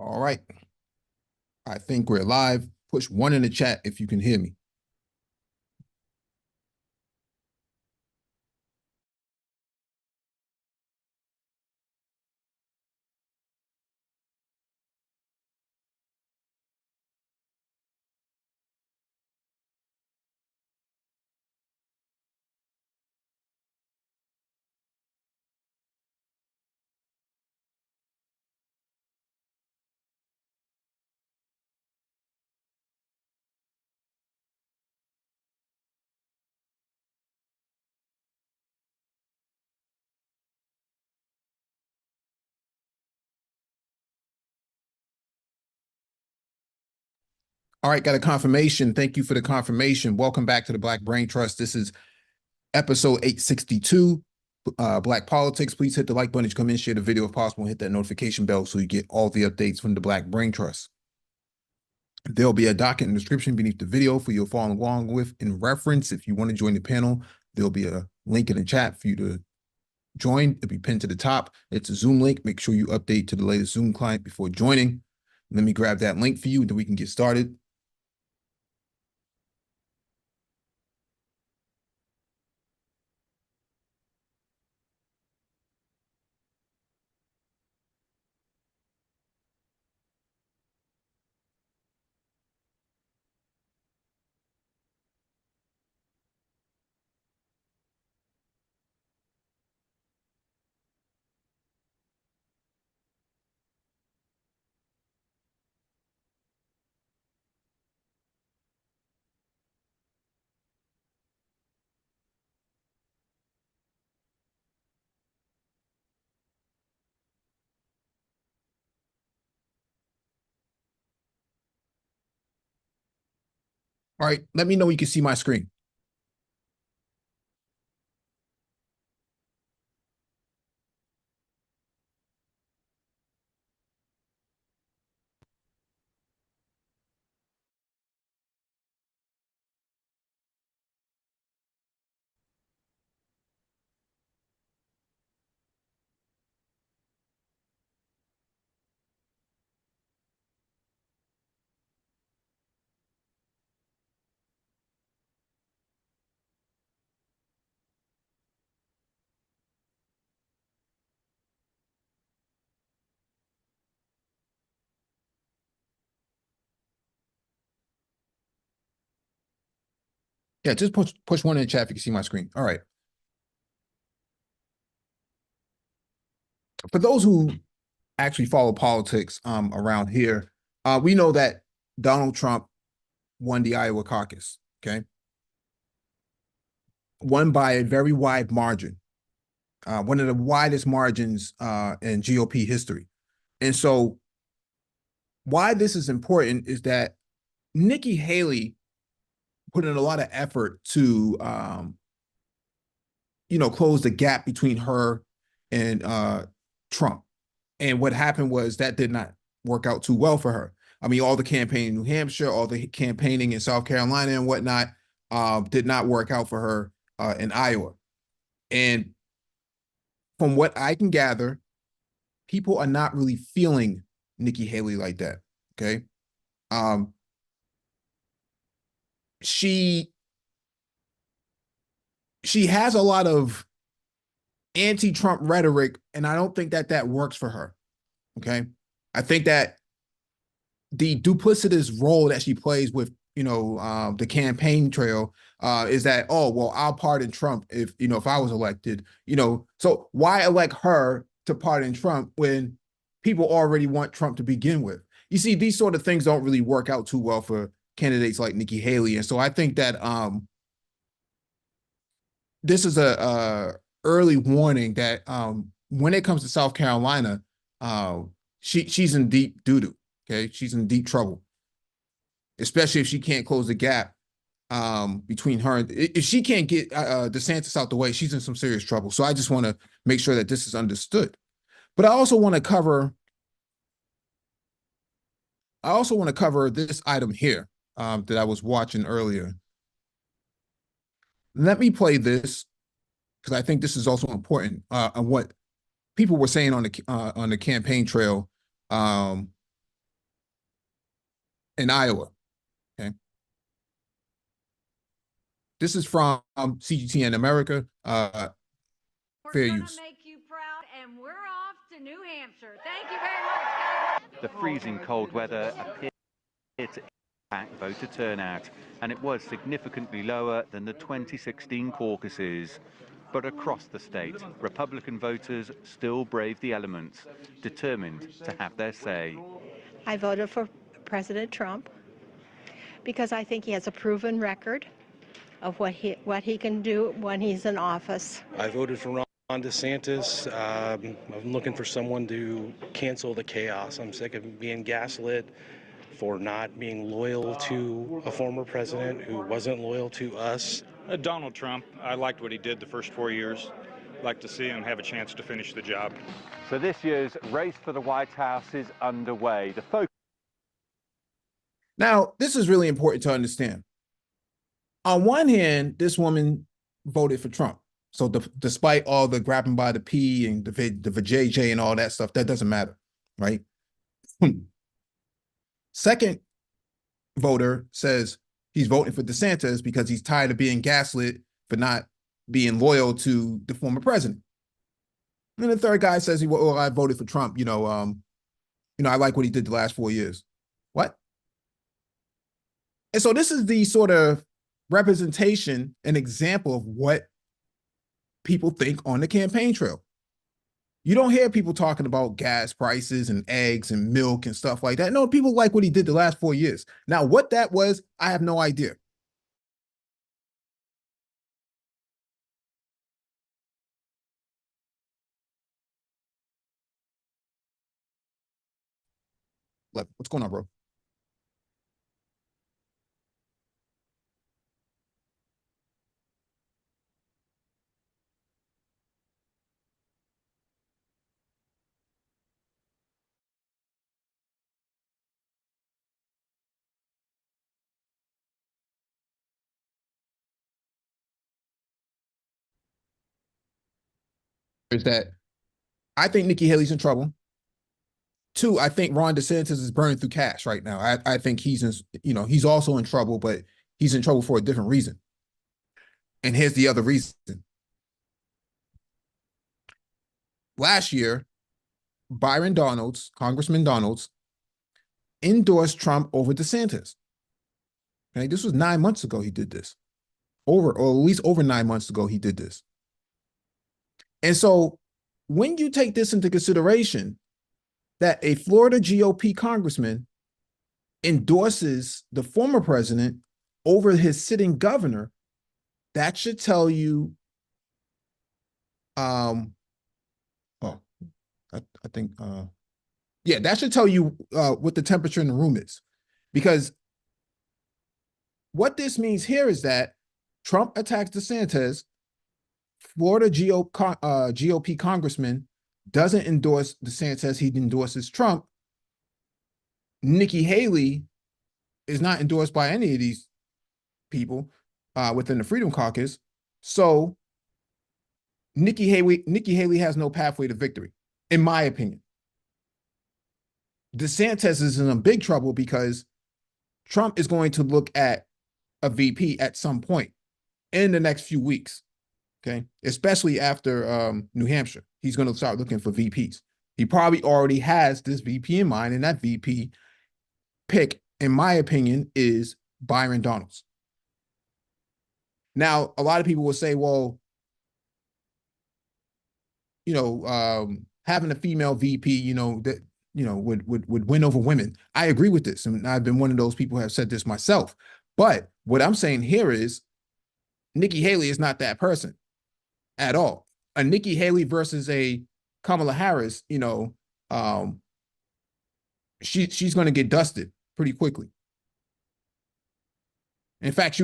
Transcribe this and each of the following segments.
All right. I think we're live. Push one in the chat if you can hear me. All right, got a confirmation. Thank you for the confirmation. Welcome back to the Black Brain Trust. This is episode 862, Black Politics. Please hit the like button to come in, share the video if possible, and hit that notification bell so you get all the updates from the Black Brain Trust. There'll be a document in the description beneath the video for you to follow along with in reference. If you want to join the panel, there'll be a link in the chat for you to join. It'll be pinned to the top. It's a Zoom link. Make sure you update to the latest Zoom client before joining. Let me grab that link for you, and then we can get started. All right, let me know you can see my screen. Yeah, just push one in the chat if you can see my screen. All right. For those who actually follow politics around here, we know that Donald Trump won the Iowa caucus, okay? Won by a very wide margin, one of the widest margins in GOP history. And so why this is important is that Nikki Haley put in a lot of effort to, close the gap between her and Trump. And what happened was that did not work out too well for her. I mean, all the campaigning in New Hampshire, all the campaigning in South Carolina and whatnot did not work out for her in Iowa. And from what I can gather, people are not really feeling Nikki Haley like that. Okay. Um, she has a lot of anti-Trump rhetoric, and I don't think that that works for her. Okay. I think that the duplicitous role that she plays with, the campaign trail is that, oh, well, I'll pardon Trump if I was elected, so why elect her to pardon Trump when people already want Trump to begin with? You see, these sort of things don't really work out too well for candidates like Nikki Haley. And so I think that this is a early warning that when it comes to South Carolina, she's in deep doo-doo. Okay, she's in deep trouble, especially if she can't close the gap between her. If she can't get DeSantis out the way, she's in some serious trouble. So I just want to make sure that this is understood. But I also want to cover this item here that I was watching earlier. Let me play this because I think this is also important on what people were saying on the campaign trail in Iowa. Okay. This is from CGTN America. Fair use. Make you proud, and we're off to New Hampshire. Thank you very much. The freezing cold weather appeared to impact voter turnout, and it was significantly lower than the 2016 caucuses. But across the state, Republican voters still brave the elements, determined to have their say. I voted for President Trump because I think he has a proven record of what he can do when he's in office. I voted for Ron DeSantis. I'm looking for someone to cancel the chaos. I'm sick of being gaslit for not being loyal to a former president who wasn't loyal to us. Donald Trump, I liked what he did the first 4 years. I'd like to see him have a chance to finish the job. So this year's race for the White House is underway. The focus. Now, this is really important to understand. On one hand, this woman voted for Trump. So despite all the grabbing by the P and the vajayjay and all that stuff, that doesn't matter, right? Second voter says he's voting for DeSantis because he's tired of being gaslit for not being loyal to the former president. And the third guy says, well, I voted for Trump. I like what he did the last 4 years. What? And so this is the sort of representation, an example of what people think on the campaign trail. You don't hear people talking about gas prices and eggs and milk and stuff like that. No, people like what he did the last 4 years. Now, what that was, I have no idea. What's going on, bro? Is that I think Nikki Haley's in trouble. Two, I think Ron DeSantis is burning through cash right now. I think he's he's also in trouble, but he's in trouble for a different reason. And here's the other reason. Last year, Congressman Donalds, endorsed Trump over DeSantis. Okay, this was 9 months ago he did this. Or at least over 9 months ago he did this. And so when you take this into consideration, that a Florida GOP congressman endorses the former president over his sitting governor, that should tell you, that should tell you what the temperature in the room is. Because what this means here is that Trump attacks DeSantis, Florida GOP congressman doesn't endorse DeSantis, he endorses Trump. Nikki Haley is not endorsed by any of these people within the Freedom Caucus. So Nikki Haley has no pathway to victory, in my opinion. DeSantis is in big trouble because Trump is going to look at a VP at some point in the next few weeks. Okay, especially after New Hampshire, he's going to start looking for VPs. He probably already has this VP in mind, and that VP pick, in my opinion, is Byron Donalds. Now, a lot of people will say, well, having a female VP, would win over women. I agree with this, and I've been one of those people who have said this myself. But what I'm saying here is Nikki Haley is not that person at all. A Nikki Haley versus a Kamala Harris, she's going to get dusted pretty quickly. In fact,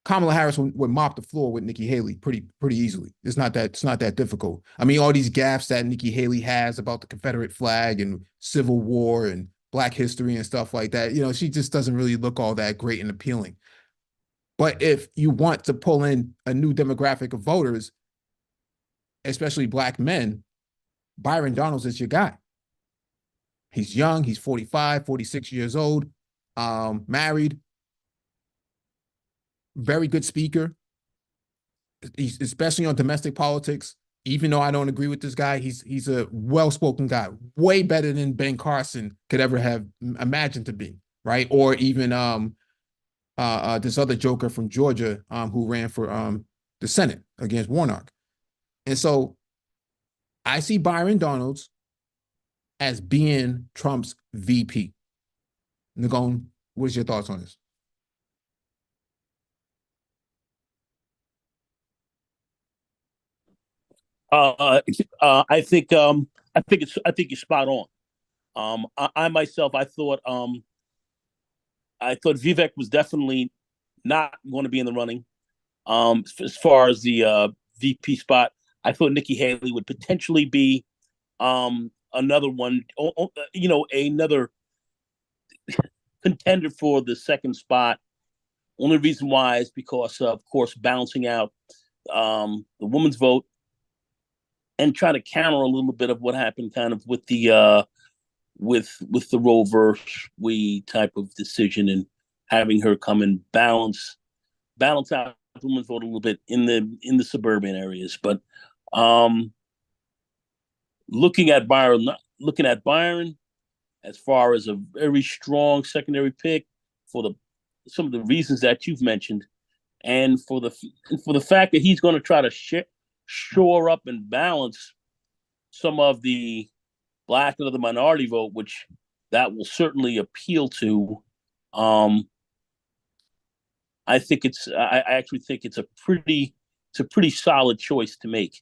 Kamala Harris would mop the floor with Nikki Haley pretty easily. It's not that difficult. I mean, all these gaffes that Nikki Haley has about the Confederate flag and Civil War and Black history and stuff like that, she just doesn't really look all that great and appealing. But if you want to pull in a new demographic of voters, especially Black men, Byron Donalds is your guy. He's young, he's 45, 46 years old. married, very good speaker. He's especially on domestic politics. Even though I don't agree with this guy, he's a well-spoken guy, way better than Ben Carson could ever have imagined to be, right? Or even this other joker from Georgia who ran for the Senate against Warnock. And so I see Byron Donalds as being Trump's VP. Nagone, what's your thoughts on this? I think you're spot on. I myself, I thought Vivek was definitely not going to be in the running. As far as the VP spot, I thought Nikki Haley would potentially be another one, another contender for the second spot. Only reason why is because, of course, balancing out the women's vote and trying to counter a little bit of what happened kind of with the Roe versus Wade type of decision, and having her come and balance out the women's vote a little bit in the suburban areas. But looking at Byron as far as a very strong secondary pick for some of the reasons that you've mentioned, and for the fact that he's going to try to shore up and balance some of the Black and other minority vote, which that will certainly appeal to. I actually think it's a pretty solid choice to make.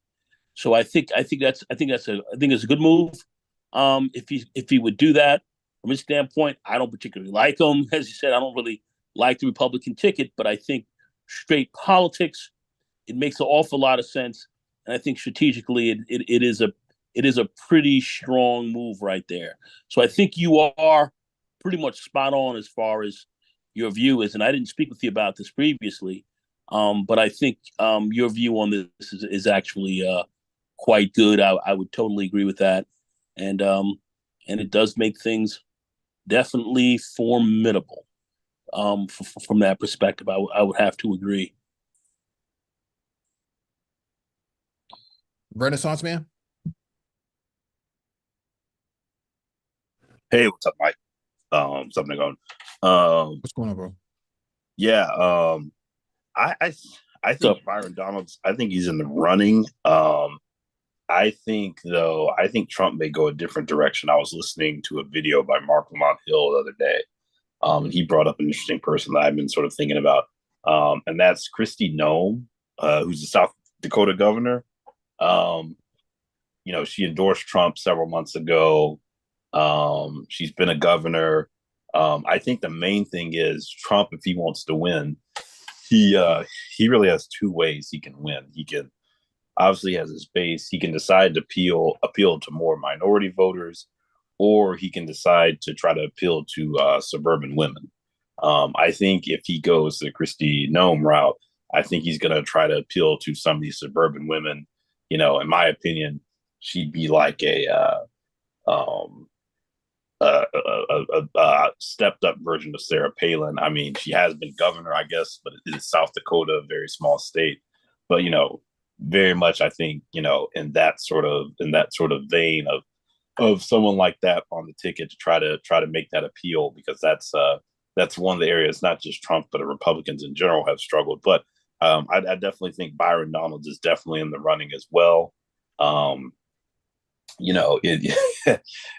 So I think it's a good move. If he would do that, from his standpoint, I don't particularly like him. As you said, I don't really like the Republican ticket, but I think straight politics, it makes an awful lot of sense, and I think strategically it is a pretty strong move right there. So I think you are pretty much spot on as far as your view is, and I didn't speak with you about this previously, but I think your view on this is actually quite good. I would totally agree with that, and it does make things definitely formidable. From that perspective, I would have to agree. Renaissance man. Hey, what's up, Mike? Something going. What's going on, bro? Yeah. I think Byron Donalds. I think he's in the running. I think Trump may go a different direction. I was listening to a video by Mark Lamont Hill the other day, and he brought up an interesting person that I've been sort of thinking about, and that's Kristi Noem, who's the South Dakota governor. She endorsed Trump several months ago. She's been a governor. I think the main thing is Trump, if he wants to win, he really has two ways he can win. He can obviously has his base. He can decide to appeal to more minority voters, or he can decide to try to appeal to suburban women. I think if he goes the Kristi Noem route, I think he's going to try to appeal to some of these suburban women. In my opinion, she'd be like a stepped up version of Sarah Palin. I mean, she has been governor, I guess, but it is South Dakota, a very small state. But very much, I think, in that sort of vein of someone like that on the ticket to try to make that appeal, because that's one of the areas not just Trump but Republicans in general have struggled. But I definitely think Byron Donalds is definitely in the running as well.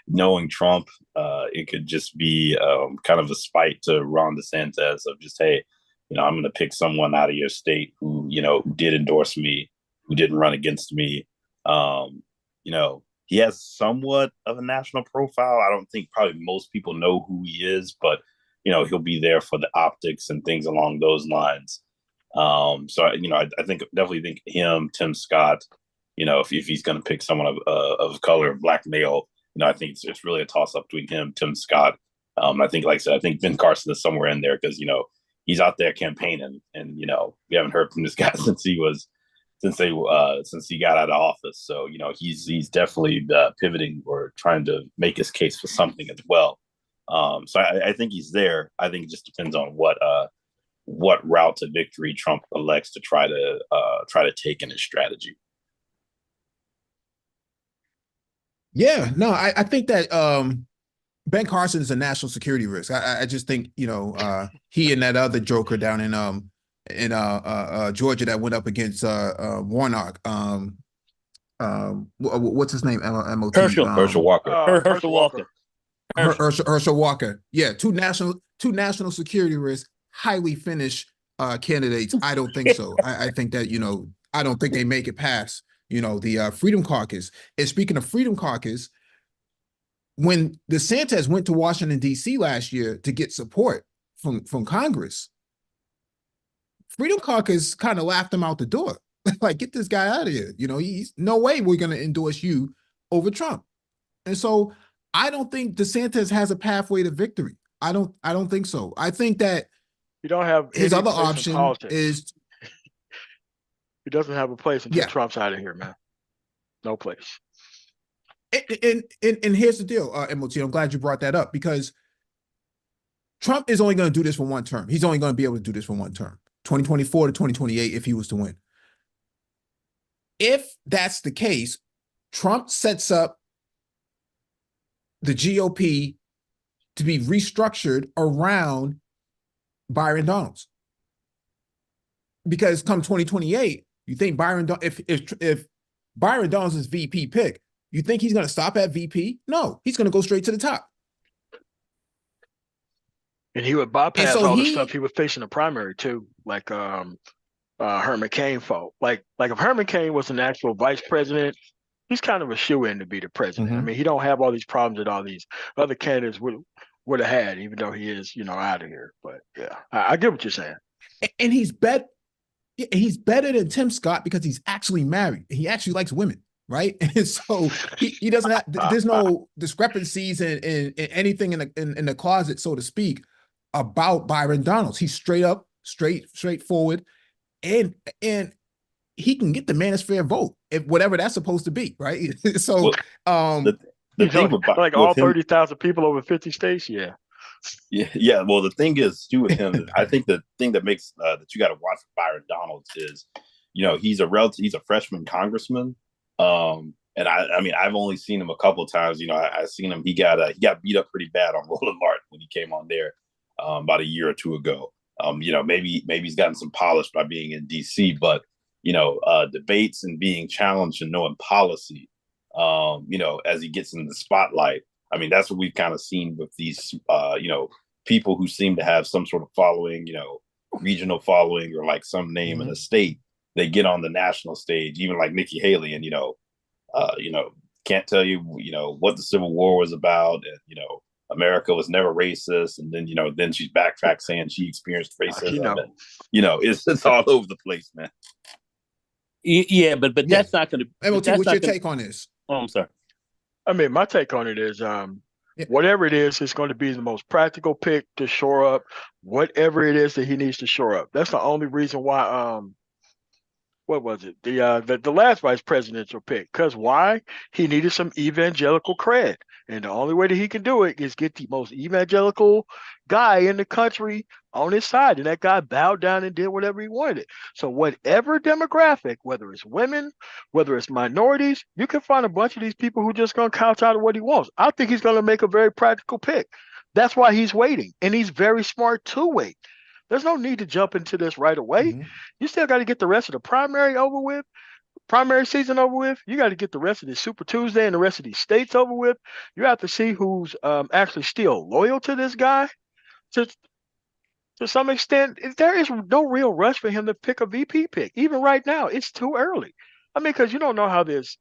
Knowing Trump, it could just be kind of a spite to Ron DeSantis of just, hey, I'm going to pick someone out of your state who did endorse me, who didn't run against me. He has somewhat of a national profile. I don't think probably most people know who he is, but he'll be there for the optics and things along those lines. So I think definitely think him, Tim Scott. If he's going to pick someone of color, Black male, I think it's really a toss up between him, Tim Scott. I think, like I said, I think Ben Carson is somewhere in there because he's out there campaigning, and we haven't heard from this guy since he got out of office. So he's definitely pivoting or trying to make his case for something as well. So I think he's there. I think it just depends on what route to victory Trump elects to try to take in his strategy. Yeah, no, I think that Ben Carson is a national security risk. I just think, he and that other joker down in Georgia that went up against Warnock. What's his name? MOT. Herschel Walker. Herschel Walker. Herschel Walker. Yeah, two national security risks, highly finished candidates. I don't think so. I think that, I don't think they make it past, the Freedom Caucus. And speaking of Freedom Caucus, when DeSantis went to Washington, D.C. last year to get support from Congress, Freedom Caucus kind of laughed him out the door. Like, get this guy out of here. He's no way we're going to endorse you over Trump. And so I don't think DeSantis has a pathway to victory. I don't think so. I think that you don't have his other option is he doesn't have a place until Trump's out of here, man. No place. And here's the deal, MOT. I'm glad you brought that up, because Trump is only going to do this for one term. He's only going to be able to do this for one term, 2024 to 2028, if he was to win. If that's the case, Trump sets up the GOP to be restructured around Byron Donalds. Because come 2028, you think if Byron Donalds is VP pick, you think he's going to stop at VP? No, he's going to go straight to the top. And he would bypass all the stuff he would face in the primary too, like Herman Cain fought. Like if Herman Cain was an actual vice president, he's kind of a shoe-in to be the president. I mean, he don't have all these problems that all these other candidates would have had, even though he is, out of here. But yeah, I get what you're saying. And he's better than Tim Scott because he's actually married. He actually likes women, right? And so he doesn't have. There's no discrepancies in anything in the closet, so to speak, about Byron Donalds. He's straightforward, and he can get the manosphere vote, if whatever that's supposed to be, right? So the thing with, like all 30,000 people over 50 states, yeah. Well, the thing is too with him, I think the thing that makes that you got to watch for Byron Donalds is, he's a freshman congressman, and I mean I've only seen him a couple of times. I seen him. He got beat up pretty bad on Roland Martin when he came on there about a year or two ago. Maybe he's gotten some polish by being in DC, but debates and being challenged and knowing policy, as he gets in the spotlight. I mean, that's what we've kind of seen with these, people who seem to have some sort of following, regional following or like some name in a state. They get on the national stage, even like Nikki Haley, and can't tell you, what the Civil War was about, and America was never racist, and then then she's backtracked saying she experienced racism. It's all over the place, man. Yeah, but that's not going to. MOT, what's your take on this? Oh, I'm sorry. I mean, my take on it is, whatever it is, it's going to be the most practical pick to shore up whatever it is that he needs to shore up. That's the only reason why. What was it? The last vice presidential pick. Because why? He needed some evangelical cred. And the only way that he can do it is get the most evangelical guy in the country on his side. And that guy bowed down and did whatever he wanted. So whatever demographic, whether it's women, whether it's minorities, you can find a bunch of these people who just going to couch out of what he wants. I think he's going to make a very practical pick. That's why he's waiting. And he's very smart to wait. There's no need to jump into this right away. You still got to get the rest of the primary season over with. You got to get the rest of the Super Tuesday and the rest of these states over with. You have to see who's actually still loyal to this guy. To some extent, there is no real rush for him to pick a VP pick. Even right now, it's too early. I mean, because you don't know how this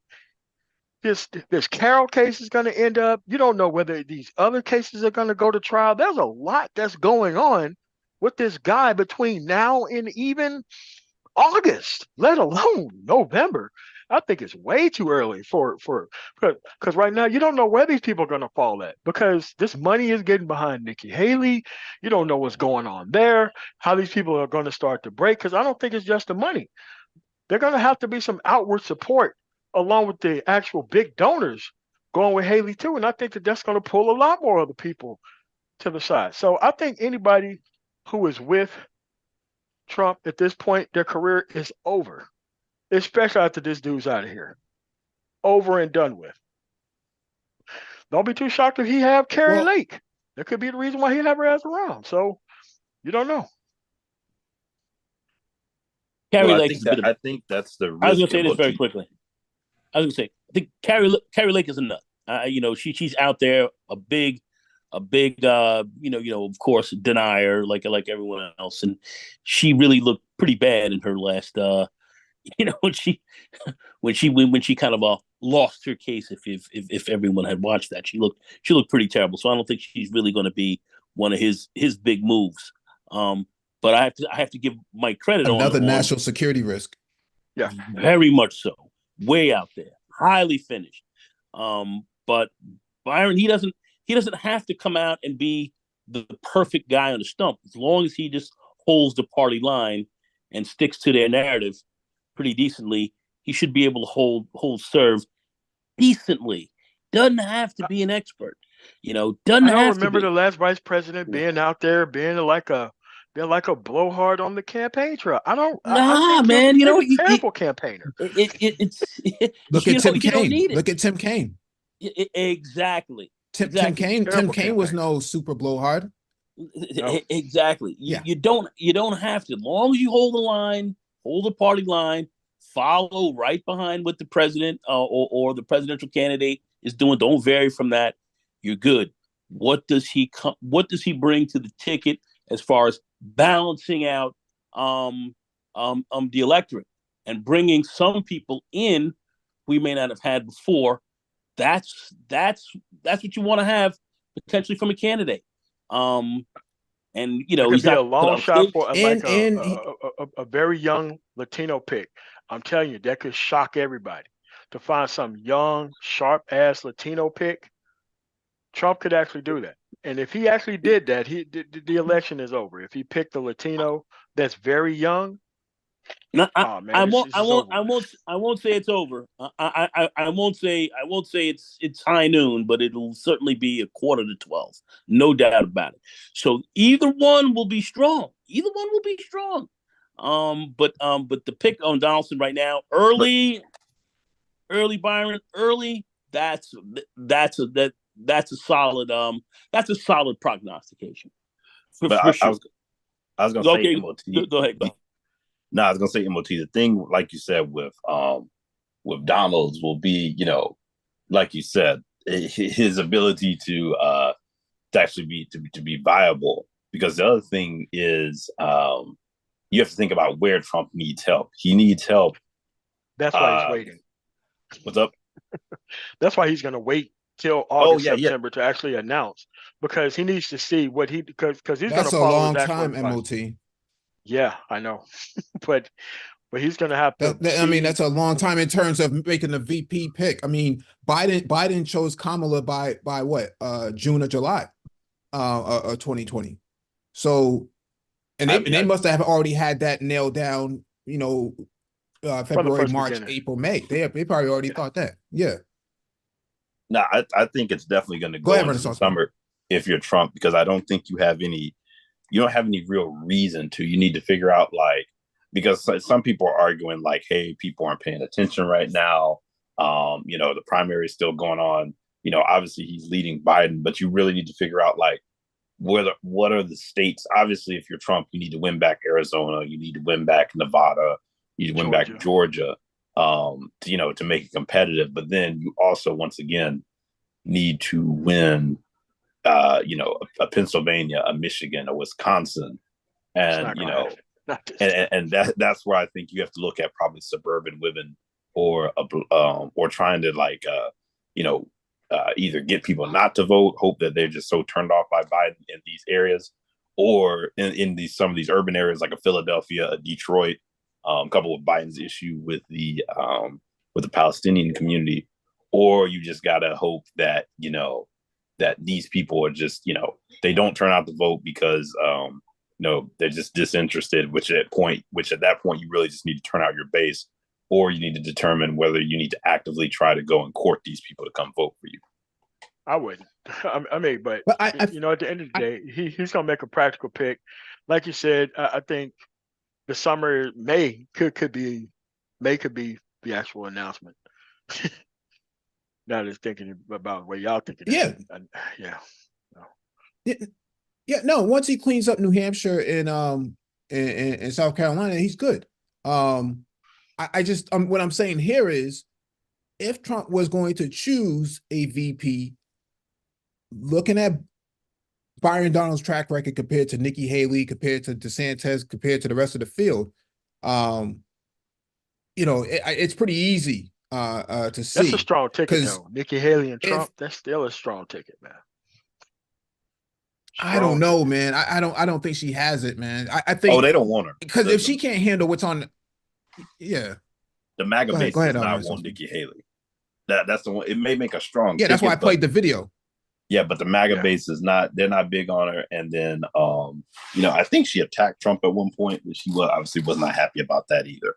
Carroll case is going to end up. You don't know whether these other cases are going to go to trial. There's a lot that's going on with this guy between now and even August, let alone November. I think it's way too early because right now you don't know where these people are going to fall at, because this money is getting behind Nikki Haley. You don't know what's going on there, how these people are going to start to break, because I don't think it's just the money. They're going to have to be some outward support along with the actual big donors going with Haley too. And I think that that's going to pull a lot more other people to the side. So I think anybody who is with Trump at this point, their career is over, especially after this dude's out of here. Over and done with. Don't be too shocked if he have Carrie Well, Lake. That could be the reason why he never has around. So you don't know. Carrie Well, Lake is a bit of. I think that's the I was going risk to say of this very Moti. quickly. I was going to say, I think Carrie Lake is a nut. She's out there a big, of course, denier like everyone else, and she really looked pretty bad in her last, when she kind of lost her case. If everyone had watched that, she looked pretty terrible. So I don't think she's really going to be one of his big moves. But I have to give Mike credit another on national security risk. Yeah, very much so, way out there, highly finished. But Byron, he doesn't have to come out and be the perfect guy on the stump. As long as he just holds the party line and sticks to their narrative pretty decently, he should be able to hold serve decently. Doesn't have to be an expert, doesn't I don't have to remember be. the last vice president being out there being like a blowhard on the campaign trail. I Nah, think man, he's a terrible campaigner. Look at Tim you don't Kaine. need it. Look at Tim Kaine. Exactly. Tim Kaine. Tim Terrible Kaine was campaign. no super blowhard. No. Exactly. Yeah. You don't have to. As long as you hold the line, hold the party line, follow right behind what the president or the presidential candidate is doing. Don't vary from that. You're good. What does he bring to the ticket as far as balancing out the electorate and bringing some people in we may not have had before? That's what you want to have potentially from a candidate. And It could he's be a not long shot for And a very young Latino pick. I'm telling you, that could shock everybody. To find some young, sharp ass Latino pick, Trump could actually do that. And if he actually did that, the election is over. If he picked a Latino that's very young, No, oh man, it's over with. I won't say it's over. I won't say it's high noon, but it'll certainly be 11:45, no doubt about it. So either one will be strong. Either one will be strong. But the pick on Donaldson right now, early Byron, early. That's a solid prognostication. But For sure. I was gonna say Okay, MOT. go ahead. Go. No, I was gonna say MOT. The thing, like you said, with Donald's will be, like you said, his ability to actually be viable. Because the other thing is, you have to think about where Trump needs help. He needs help. That's why he's waiting. What's up? That's why he's going to wait till August, September to actually announce, because he needs to see what because he's going to that's a follow long his time, actual advice. MOT. Yeah, I know, but he's going to have to. That's a long time in terms of making the VP pick. I mean, Biden chose Kamala by what? June or July, 2020. So, and they must have already had that nailed down. February, March, beginning. April, May. They probably already thought that. Yeah. No, I think it's definitely going to go ahead, into the summer if you're Trump, because I don't think you don't have any real reason to. You need to figure out, because some people are arguing hey, people aren't paying attention right now. The primary is still going on. Obviously he's leading Biden, but you really need to figure out what are the states. Obviously, if you're Trump, you need to win back Arizona. You need to win back Nevada. You need to win back Georgia. To make it competitive. But then you also, once again, need to win, a Pennsylvania, a Michigan, a Wisconsin, and that's where I think you have to look at probably suburban women or trying to either get people not to vote, hope that they're just so turned off by Biden in these areas, or in some of these urban areas like a Philadelphia, a Detroit. Coupled with Biden's issue with the Palestinian community, or you just gotta hope that that these people are just they don't turn out to vote because they're just disinterested. Which at that point you really just need to turn out your base, or you need to determine whether you need to actively try to go and court these people to come vote for you. I wouldn't. I mean, but But you know, at the end of the day, he's gonna make a practical pick. Like you said, I think the summer could be the actual announcement. Now just thinking about what y'all thinking. yeah, Yeah. No. yeah, yeah. No, once he cleans up New Hampshire and in South Carolina, he's good. I just what I'm saying here is, if Trump was going to choose a VP, looking at Byron Donald's track record compared to Nikki Haley, compared to DeSantis, compared to the rest of the field, you know, it's pretty easy to see. That's a strong ticket, though. Nikki Haley and Trump, that's still a strong ticket, man. I don't know, man. I don't think she has it, man. I think. Oh, they don't want her because if she can't handle what's on, yeah, the MAGA base does not want Nikki Haley. That's the one. It may make a strong. Yeah, that's why I played the video. Yeah, but the MAGA base is not. They're not big on her. And then, you know, I think she attacked Trump at one point, but she obviously was not happy about that either.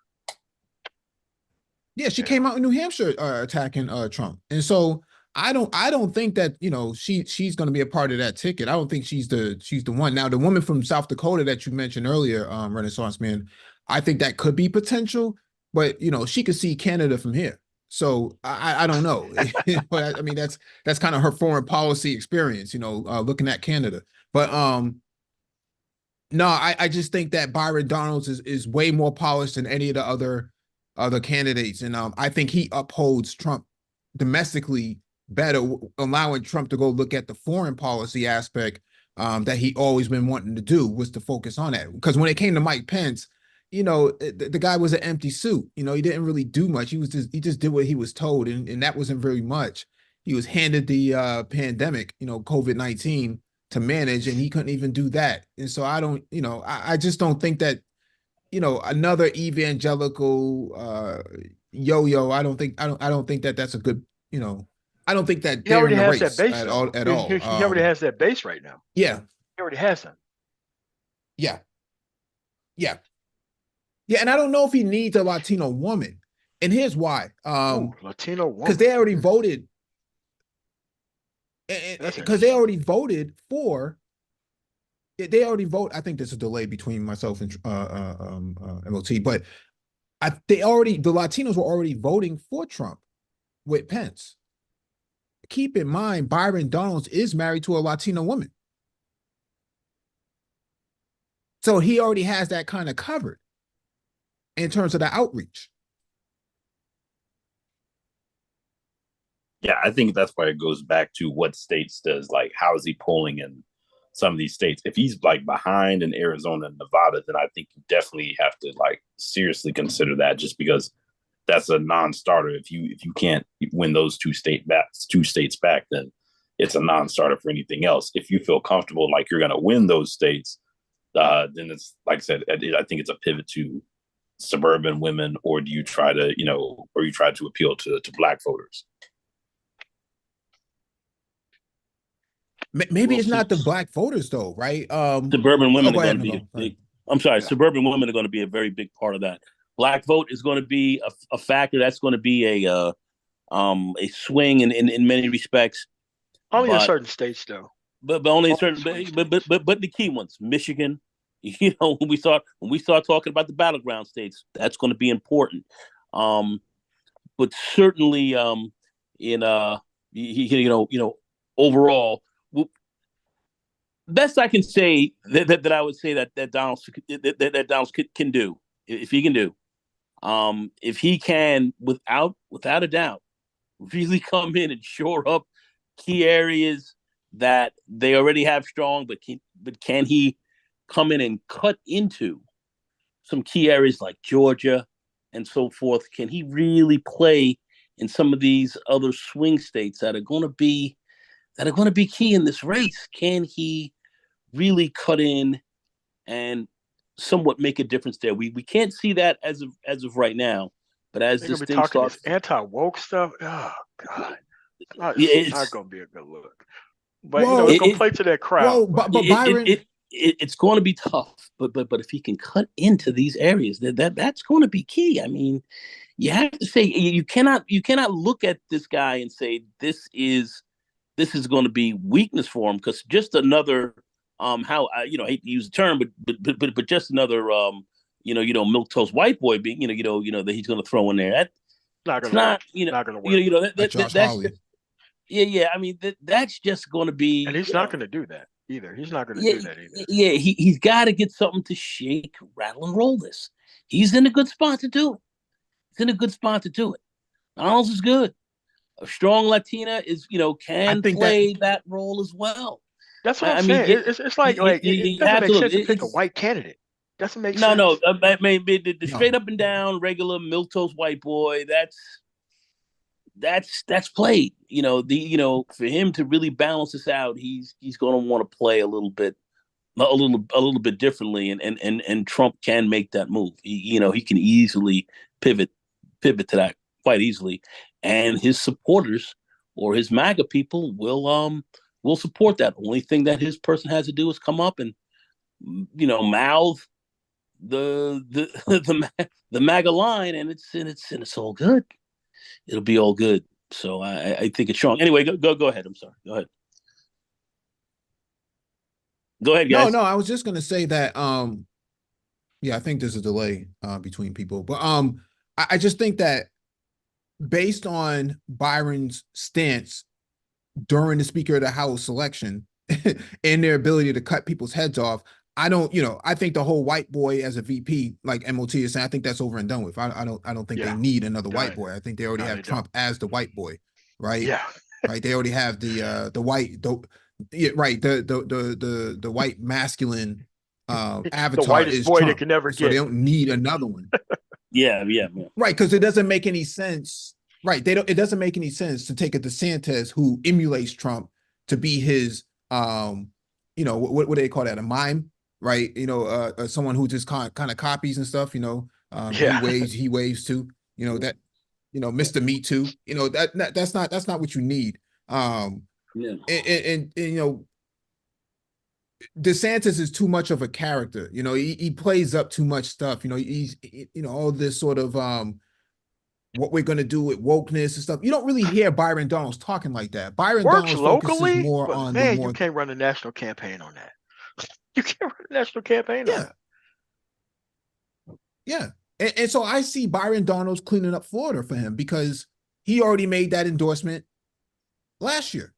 Yeah, she came out in New Hampshire attacking Trump, and so I don't think that, you know, she's going to be a part of that ticket. I don't think she's the one. Now, the woman from South Dakota that you mentioned earlier, Renaissance Man, I think that could be potential, but you know, she could see Canada from here. So I don't know, but I mean that's kind of her foreign policy experience, you know, looking at Canada. But no, I just think that Byron Donalds is way more polished than any of the other candidates, and I think he upholds Trump domestically better, allowing Trump to go look at the foreign policy aspect that he always been wanting to do, was to focus on that. Because when it came to Mike Pence, you know, the guy was an empty suit. You know, he didn't really do much. He just did what he was told, and that wasn't very much. He was handed the pandemic, you know, COVID-19 to manage, and he couldn't even do that. And so I don't, you know, I just don't think that, you know, another evangelical yo-yo. I don't think that that's a good, you know, I don't think that he already has race that base at all. He already has that base right now. Yeah, he already has them. Yeah, yeah. Yeah, and I don't know if he needs a Latino woman. And here's why. Latino woman. Because they already voted. Because they already voted for. They already vote. I think there's a delay between myself and MOT, but the Latinos were already voting for Trump with Pence. Keep in mind, Byron Donalds is married to a Latino woman. So he already has that kind of covered in terms of the outreach. Yeah, I think that's why it goes back to what states does, like, how is he polling in some of these states? If he's like behind in Arizona and Nevada, then I think you definitely have to like seriously consider that, just because that's a non-starter. If you can't win those two states back, then it's a non-starter for anything else. If you feel comfortable like you're going to win those states, then it's, like I said, I think it's a pivot to suburban women, or do you try to, you know, or you try to appeal to Black voters? Maybe it's not the Black voters though, right? Suburban women are going to be a big. I'm sorry, suburban women are going to be a very big part of that. Black vote is going to be a factor. That's going to be a swing in many respects. Only in certain states, though. But only in certain. But the key ones, Michigan. You know, when we start talking about the battleground states, that's going to be important. But certainly, overall, best I can say that I would say that Donald can do, if he can do, if he can, without a doubt, really come in and shore up key areas that they already have strong, but can he come in and cut into some key areas like Georgia and so forth? Can he really play in some of these other swing states that are going to be key in this race? Can he really cut in and somewhat make a difference there? We can't see that as of right now, but as this thing starts, anti-woke stuff, oh God, it's not going to be a good look. But it's going to play to that crowd. But Byron, it's going to be tough. But if he can cut into these areas, that's going to be key. I mean, you have to say, you cannot look at this guy and say this is this is going to be weakness for him because just another how I I hate to use the term, but just another milk toast white boy being that he's going to throw in there. Not It's gonna work. not Not gonna work. Like Josh that's Hawley. yeah. I mean that's just going to And be he's not gonna do that either. He's not gonna yeah do that either. yeah he's got to get something to shake, rattle, and roll this. He's in a good spot to do it. He's in a good spot to do it. Donald's is good. A strong Latina is I can think that play that role as well. That's what I'm I mean, saying. It's like it doesn't make sense to pick a It's white candidate. Doesn't make no, sense. no. I mean, the no. straight up and down regular milquetoast white boy. That's played. For him to really balance this out, he's going to want to play a little bit differently, and Trump can make that move. He can easily pivot to that quite easily, and his supporters or his MAGA people will support that. Only thing that his person has to do is come up and mouth the the MAGA line, and it's all good. It'll be all good. So I think it's strong. Anyway, go ahead. I'm sorry. Go ahead. Go ahead, guys. No, I was just gonna say that yeah, I think there's a delay between people. But I just think that based on Byron's stance during the Speaker of the House election and their ability to cut people's heads off, I think the whole white boy as a VP, like MOT is saying, I think that's over and done with. I don't think they need another white boy. I think they already have Trump as the white boy, right? Yeah. Right. They already have the white the white masculine avatar the whitest is boy Trump. they can never So get. they don't need another one. Yeah. Right, because it doesn't make any sense. Right. It doesn't make any sense to take a DeSantis who emulates Trump to be his what do they call that? A mime, right? Someone who just kind of copies and stuff, he waves too, that, Mr. Me Too, that's not what you need. Yeah. And DeSantis is too much of a character. He plays up too much stuff. He's all this sort of what we're gonna do with wokeness and stuff. You don't really hear Byron Donalds talking like that. Byron Works Donalds locally, focuses more but on man, the more. you can't run a national campaign on that. You can't run a national campaign on that. Yeah. And so I see Byron Donalds cleaning up Florida for him because he already made that endorsement last year,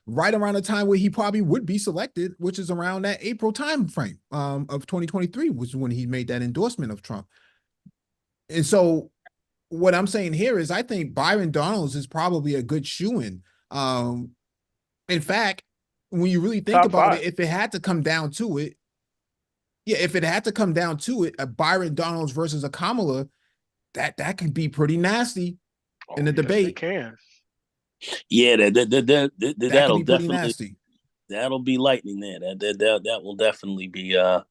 right around the time where he probably would be selected, which is around that April time frame of 2023, was when he made that endorsement of Trump. And so what I'm saying here is I think Byron Donalds is probably a good shoo-in. In fact, when you really think about it, if it had to come down to it, a Byron Donalds versus a Kamala, that could be pretty nasty in the debate. It can. Yeah, that'll be pretty nasty. That'll be lightning there. That will definitely be a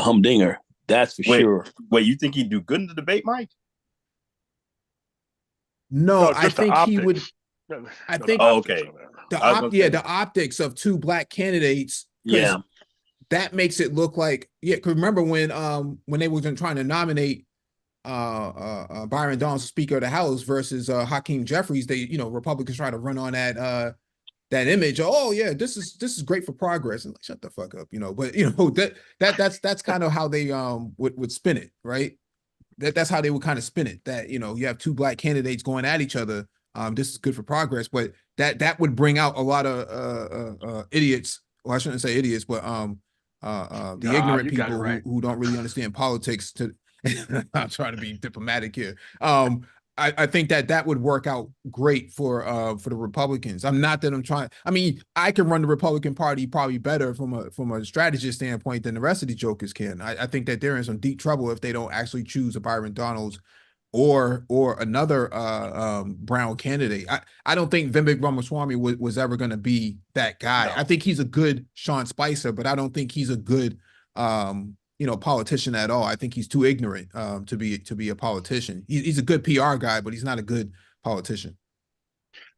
humdinger. That's for sure. Wait, you think he'd do good in the debate, Mike? No, I think he would. I think. Oh, okay. The optics of two black candidates. Yeah. That makes it look like, cause remember when they were trying to nominate Byron Donalds Speaker of the House versus Hakeem Jeffries, they Republicans try to run on that image. Oh yeah, this is great for progress, and like, shut the fuck up, But that's kind of how they would spin it, right? That's how they would kind of spin it. That you have two black candidates going at each other. This is good for progress, but that would bring out a lot of idiots. Well, I shouldn't say idiots, but ignorant people who don't really understand politics. I'm trying to be diplomatic here. I think that would work out great for the Republicans. I'm not that I'm trying. I mean, I can run the Republican Party probably better from a strategist standpoint than the rest of the jokers can. I think that they're in some deep trouble if they don't actually choose a Byron Donalds or another brown candidate. I don't think Vivek Ramaswamy was ever going to be that guy. No. I think he's a good Sean Spicer, but I don't think he's a good politician at all. I think he's too ignorant to be a politician. He's a good PR guy, but he's not a good politician.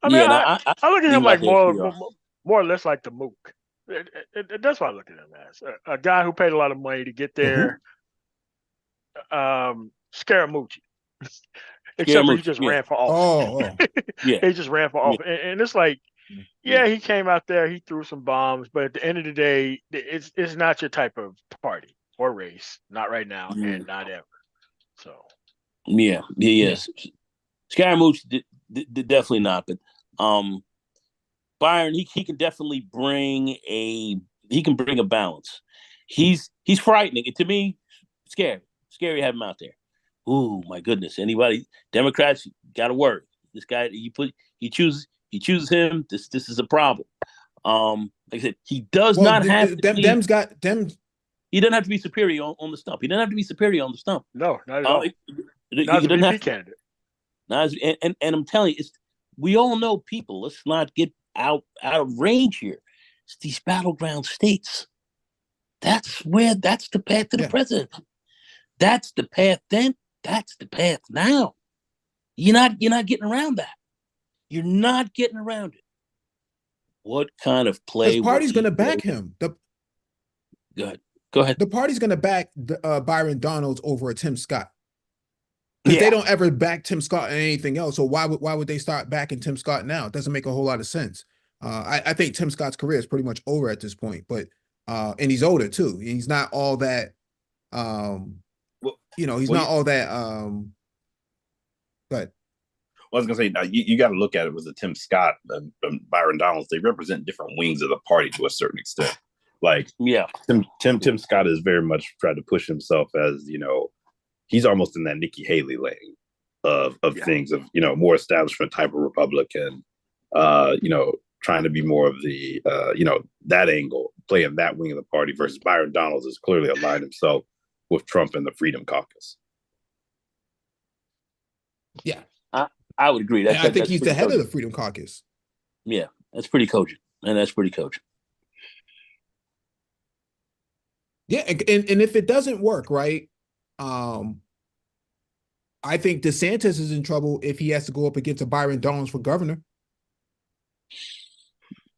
I mean, I look at him like more or less like the Mook. That's what I look at him as. A guy who paid a lot of money to get there. Scaramucci. except for he just ran for office. Oh, Yeah. He just ran for office, and it's like, yeah, he came out there, he threw some bombs, but at the end of the day, it's not your type of party or race, not right now, and not ever. So yeah, yes, Scaramouche definitely not, but Byron, he can definitely bring a balance. He's frightening, and to me, scary to have him out there. Ooh, my goodness! Anybody Democrats got to worry. This guy, he chooses him. This is a problem. Like I said, he does not have to be. Dem's got them. He doesn't have to be superior on the stump. He doesn't have to be superior on the stump. no, not at all. Not as a VP candidate. And I'm telling you, we all know people. Let's not get out of range here. It's these battleground states. That's the path to the president. That's the path then. That's the path now. You're not getting around that. You're not getting around it. What kind of play? The party's going to back him. Go ahead. The party's going to back Byron Donalds over Tim Scott. Because they don't ever back Tim Scott and anything else. So why would they start backing Tim Scott now? It doesn't make a whole lot of sense. I think Tim Scott's career is pretty much over at this point, but and he's older too. He's not all that he's not all that but I was gonna say, now you got to look at it with the Tim Scott and Byron Donalds. They represent different wings of the party to a certain extent. Like, Tim Scott is very much tried to push himself as, he's almost in that Nikki Haley lane of things of, more establishment type of Republican, trying to be more of the, that angle, playing that wing of the party versus Byron Donalds has clearly aligned himself with Trump and the Freedom Caucus. Yeah. I would agree. I think he's the head of the Freedom Caucus. Yeah, that's pretty cogent. And that's pretty cogent. Yeah, and if it doesn't work, right, I think DeSantis is in trouble if he has to go up against a Byron Donalds for governor.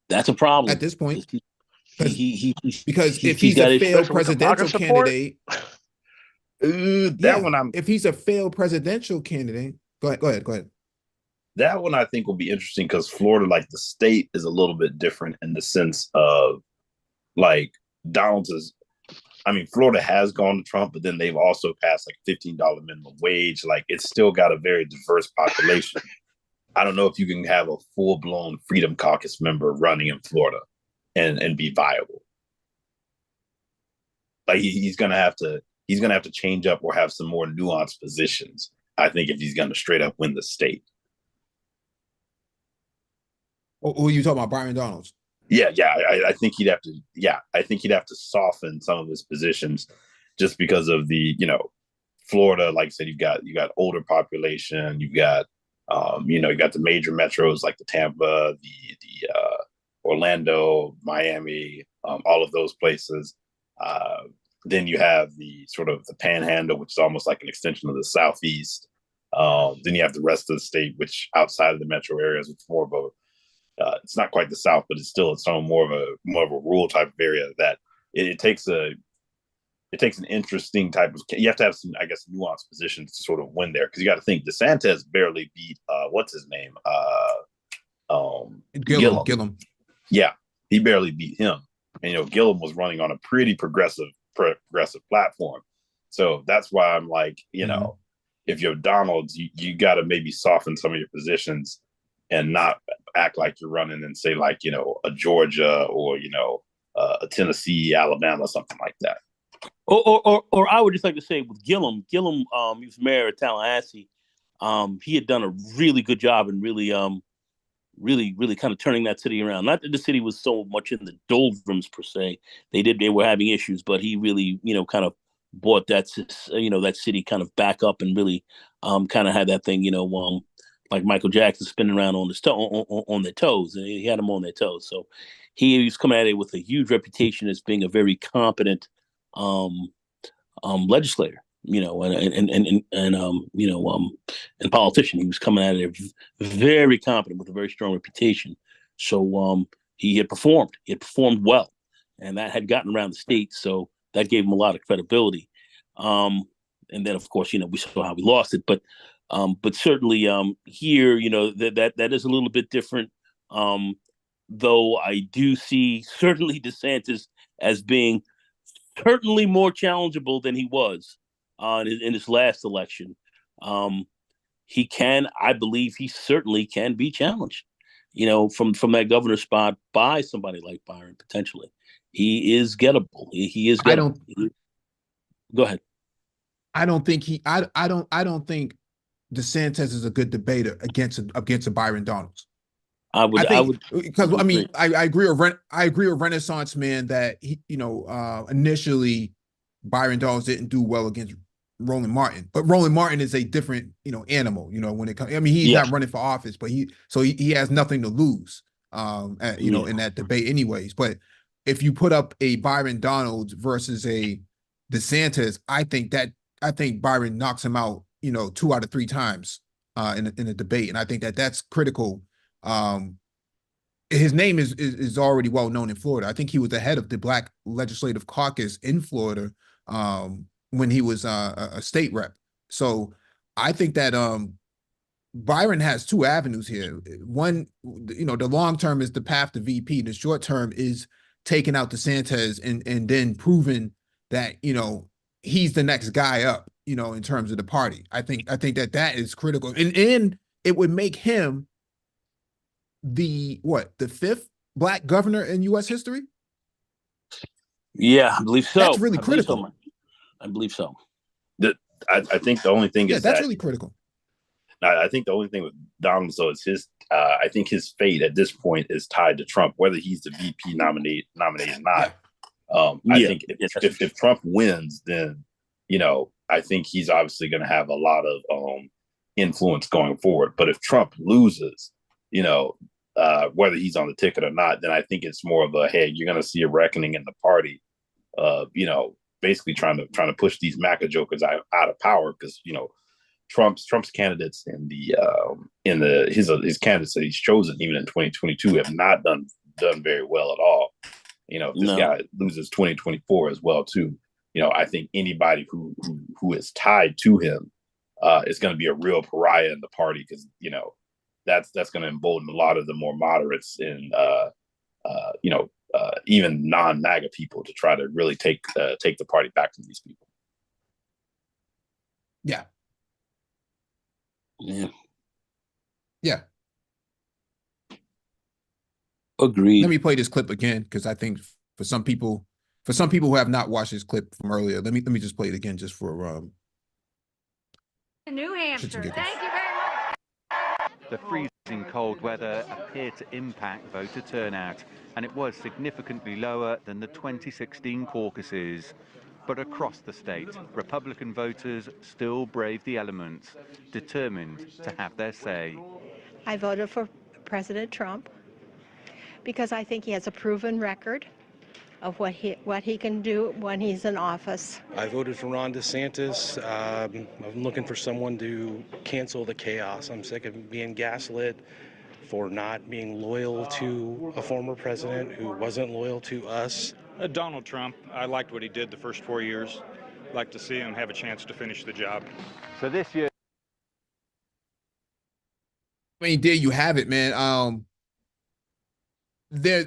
That's a problem at this point. Because if he's a failed presidential candidate, if he's a failed presidential candidate, go ahead. That one I think will be interesting because Florida, like the state, is a little bit different in the sense of like Donald's is. I mean, Florida has gone to Trump, but then they've also passed like $15 minimum wage. Like it's still got a very diverse population. I don't know if you can have a full-blown Freedom Caucus member running in Florida and be viable. Like he's gonna have to change up or have some more nuanced positions, I think, if he's gonna straight up win the state. Who are you talking about, Byron Donalds? Yeah. I think he'd have to. Yeah, I think he'd have to soften some of his positions, just because of the Florida. Like I said, you've got older population. You've got you got the major metros like the Tampa, the Orlando, Miami, all of those places. Then you have the sort of the Panhandle, which is almost like an extension of the Southeast. Then you have the rest of the state, which outside of the metro areas, it's more of a it's not quite the South, but it's more of a rural type of area that it takes an interesting type of, you have to have some, I guess, nuanced positions to sort of win there. Cause you got to think DeSantis barely beat, what's his name? Gillum. Yeah. He barely beat him. And, Gillum was running on a pretty progressive platform. So that's why I'm like, if you're Donalds, you got to maybe soften some of your positions and not act like you're running and say like, a Georgia or, a Tennessee, Alabama, something like that. Or I would just like to say with Gillum, he was mayor of Tallahassee. He had done a really good job and really kind of turning that city around. Not that the city was so much in the doldrums per se. They were having issues, but he really, kind of brought that city kind of back up and really kind of had that thing, like Michael Jackson spinning around on their toes, and he had them on their toes. So he was coming at it with a huge reputation as being a very competent legislator, and politician. He was coming at it very competent with a very strong reputation. So he had performed. He had performed well, and that had gotten around the state. So that gave him a lot of credibility. And then, of course, we saw how we lost it. But But certainly here, that is a little bit different. Though I do see certainly DeSantis as being certainly more challengeable than he was in his last election. I believe he certainly can be challenged, from that governor spot by somebody like Byron, potentially. He is gettable. He is gettable. Go ahead. I don't think DeSantis is a good debater against a Byron Donalds. I would because I mean I agree with Renaissance Man that he, initially Byron Donalds didn't do well against Roland Martin, but Roland Martin is a different animal. When it comes, I mean he's not running for office, but he has nothing to lose. In that debate, anyways. But if you put up a Byron Donalds versus a DeSantis, I think Byron knocks him out, 2 out of 3 times in a debate, and I think that's critical. His name is already well known in Florida. I think he was the head of the Black Legislative Caucus in Florida when he was a state rep. So I think that Byron has 2 avenues here. One, the long term is the path to VP. The short term is taking out DeSantis and then proving that he's the next guy up, in terms of the party. I think that is critical, and it would make him the 5th Black governor in U.S. history. Yeah, I believe so. That's really critical. I believe so. I think the only thing is that's really critical. I think the only thing with Donald, though, is I think his fate at this point is tied to Trump, whether he's the VP nominee or not. I think if Trump wins, then I think he's obviously going to have a lot of influence going forward. But if Trump loses, whether he's on the ticket or not, then I think it's more of a, hey, you're going to see a reckoning in the party, basically trying to push these MAGA jokers out of power, because Trump's candidates his candidates that he's chosen even in 2022 have not done very well at all. If this guy loses 2024 as well too, I think anybody who is tied to him is going to be a real pariah in the party, because that's going to embolden a lot of the more moderates and even non-MAGA people to try to really take the party back from these people. Yeah. Yeah. Yeah. Agreed. Let me play this clip again, because I think for some people who have not watched this clip from earlier, let me just play it again just for New Hampshire. Thank you very much. The freezing cold weather appeared to impact voter turnout, and it was significantly lower than the 2016 caucuses. But across the state, Republican voters still brave the elements, determined to have their say. I voted for President Trump because I think he has a proven record of what he can do when he's in office. I voted for Ron DeSantis. I'm looking for someone to cancel the chaos. I'm sick of being gaslit for not being loyal to a former president who wasn't loyal to us. Donald Trump, I liked what he did the first 4 years. Like to see him have a chance to finish the job. So this year, I mean, there you have it, man.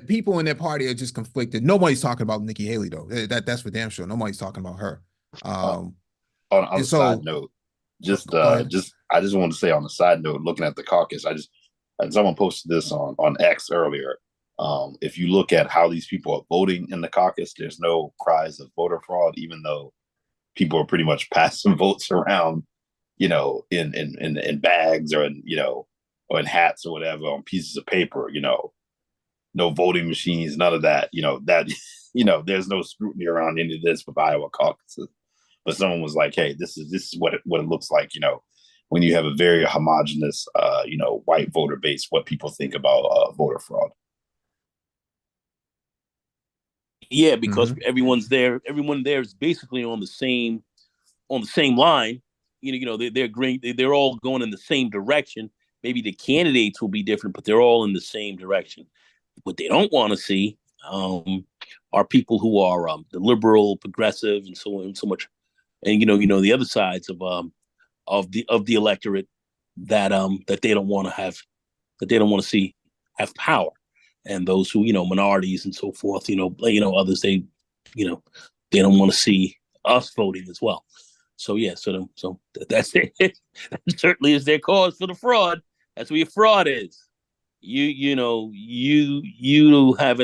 People in their party are just conflicted. Nobody's talking about Nikki Haley, though. That's for damn sure. Nobody's talking about her. On a side note, I just want to say on the side note, looking at the caucus, and someone posted this on X earlier. If you look at how these people are voting in the caucus, there's no cries of voter fraud, even though people are pretty much passing votes around, in bags or or in hats or whatever, on pieces of paper, no voting machines, none of that, there's no scrutiny around any of this with Iowa caucuses. But someone was like, hey, this is what it looks like, when you have a very homogenous, white voter base, what people think about voter fraud. Yeah, because everyone there is basically on the same line. They're agreeing, they're all going in the same direction. Maybe the candidates will be different, but they're all in the same direction. What they don't want to see are people who are the liberal, progressive, and so on and so much, and the other sides of the electorate that that they don't want to have, that they don't want to see have power, and those who, minorities and so forth, others, they don't want to see us voting as well. So yeah, so that's it. That certainly is their cause for the fraud. That's where your fraud is. You have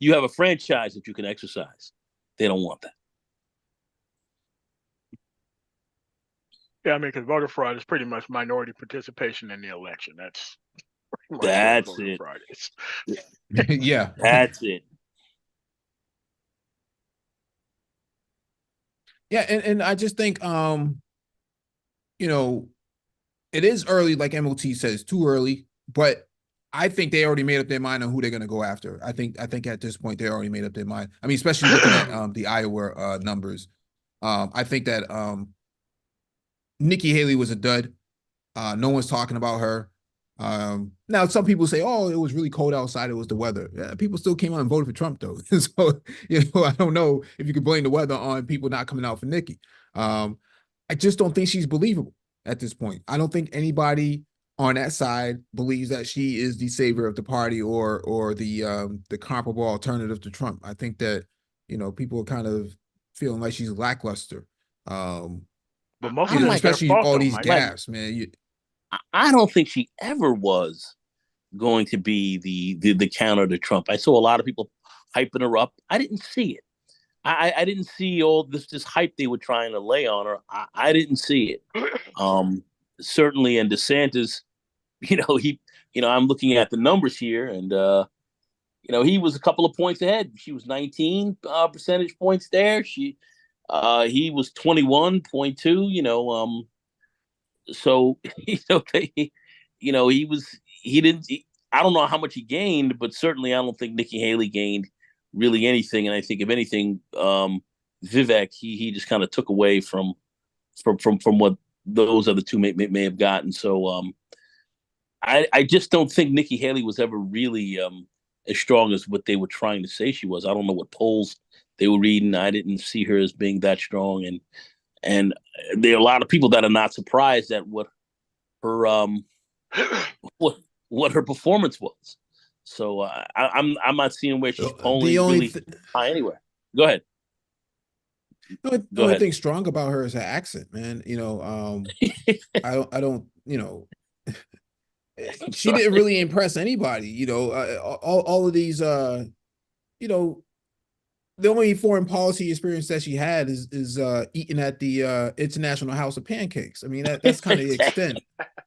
you have a franchise that you can exercise. They don't want that. Yeah, I mean, because voter fraud is pretty much minority participation in the election. That's pretty much That's what voter it. fraud is. Yeah. That's it. Yeah, and I just think it is early, like MOT says, too early, but I think they already made up their mind on who they're gonna go after. I think at this point they already made up their mind. I mean, especially looking at the Iowa numbers. I think that Nikki Haley was a dud. No one's talking about her. Now some people say, "Oh, it was really cold outside. It was the weather." Yeah, people still came out and voted for Trump, though. So I don't know if you could blame the weather on people not coming out for Nikki. I just don't think she's believable at this point. I don't think anybody on that side believes that she is the savior of the party or the comparable alternative to Trump. I think that people are kind of feeling like she's lackluster. But most of it's their Especially fault, all though, these Mike. gaffes, man. I don't think she ever was going to be the counter to Trump. I saw a lot of people hyping her up. I didn't see it. I didn't see all this hype they were trying to lay on her. I didn't see it. Certainly, and DeSantis, I'm looking at the numbers here, and he was a couple of points ahead. She was 19 percentage points there. He was 21.2. So he didn't. I don't know how much he gained, but certainly I don't think Nikki Haley gained really anything. And I think if anything, Vivek he just kind of took away from what those other two may have gotten. So I just don't think Nikki Haley was ever really as strong as what they were trying to say she was. I don't know what polls they were reading. I didn't see her as being that strong, and there are a lot of people that are not surprised at what her what her performance was. So I'm not seeing where she's polling really high anywhere. Go ahead. The only thing strong about her is her accent, man. I don't. She didn't really impress anybody. All of these. The only foreign policy experience that she had is eating at the International House of Pancakes. I mean, that's kind of the extent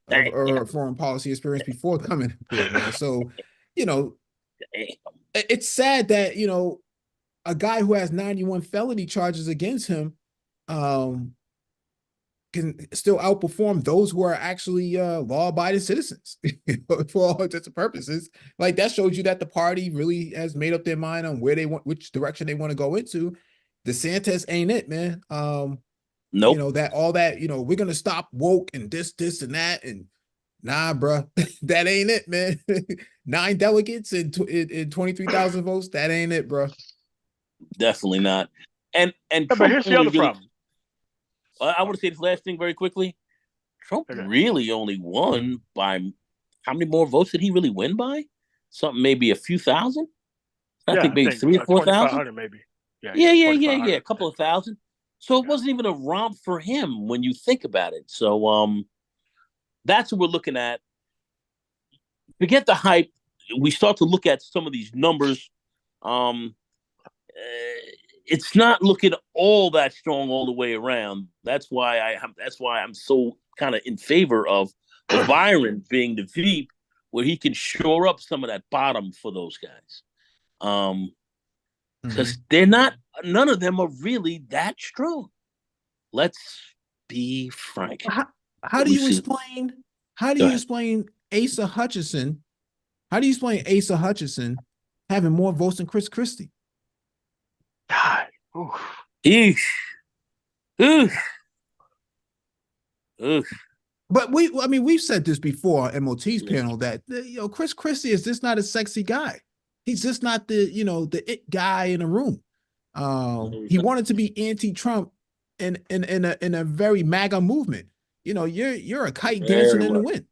of her foreign policy experience before coming to it, man. So, it's sad that, a guy who has 91 felony charges against him can still outperform those who are actually law-abiding citizens for all intents and purposes. Like, that shows you that the party really has made up their mind on where they want, which direction they want to go into. DeSantis ain't it, man. Nope. We're gonna stop woke and this and that, and nah, bro, that ain't it, man. 9 delegates and 23,000 votes, that ain't it, bro. Definitely not. And but here's the other problem. I want to say this last thing very quickly. Trump really only won by how many more votes did he really win by? Something maybe a few thousand. I think maybe 3,000 or 4,000. Maybe. Yeah. A couple of thousand. So it wasn't even a romp for him when you think about it. So that's what we're looking at. Forget the hype. We start to look at some of these numbers. It's not looking all that strong all the way around. That's why I'm so kind of in favor of Byron being the Veep, where he can shore up some of that bottom for those guys. Because none of them are really that strong. Let's be frank. How do you explain Asa Hutchinson? How do you explain Asa Hutchinson having more votes than Chris Christie? God. Eesh. But we've said this before on MOT's panel that Chris Christie is just not a sexy guy. He's just not the it guy in a room. He wanted to be anti-Trump in a very MAGA movement. you know, you're a kite Very dancing in the much. wind.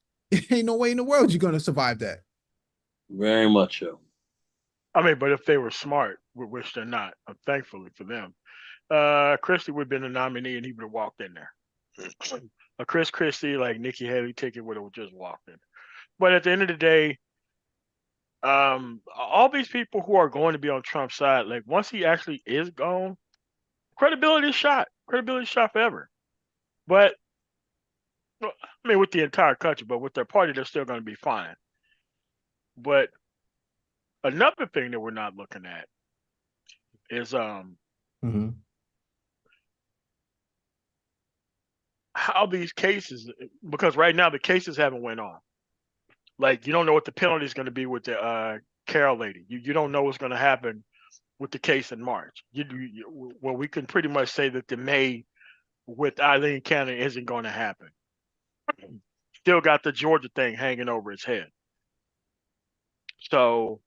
Ain't no way in the world you're gonna survive that. Very much so. I mean, but if they were smart, which they're not, thankfully for them, Christie would have been a nominee and he would have walked in there. A Chris Christie, like Nikki Haley ticket would have just walked in. But at the end of the day, all these people who are going to be on Trump's side, like once he actually is gone, credibility is shot. Credibility is shot forever. But I mean, with the entire country, but with their party, they're still going to be fine. But another thing that we're not looking at is how these cases, because right now the cases haven't went on. Like you don't know what the penalty is going to be with the Carol lady. You don't know what's going to happen with the case in March. Well, we can pretty much say that the May with Eileen Cannon isn't going to happen. Still got the Georgia thing hanging over his head. So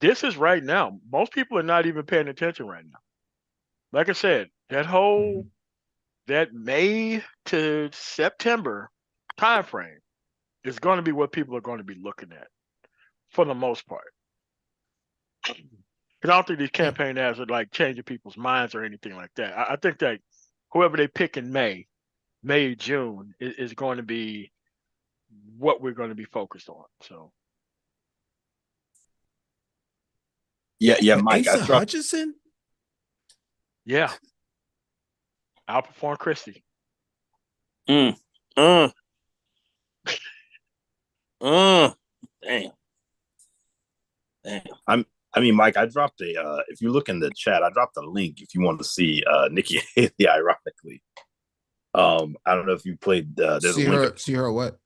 this is right now. Most people are not even paying attention right now. Like I said, that May to September time frame is going to be what people are going to be looking at for the most part. Because I don't think these campaign ads are like changing people's minds or anything like that. I think that whoever they pick in May, June is going to be what we're going to be focused on. So, yeah, Mike. Asa Hutchinson? Yeah. Outperform Christie. Damn. I mean, Mike, I dropped if you look in the chat, I dropped a link if you want to see Nikki Haley, ironically. I don't know if you played there's see a link. See her what?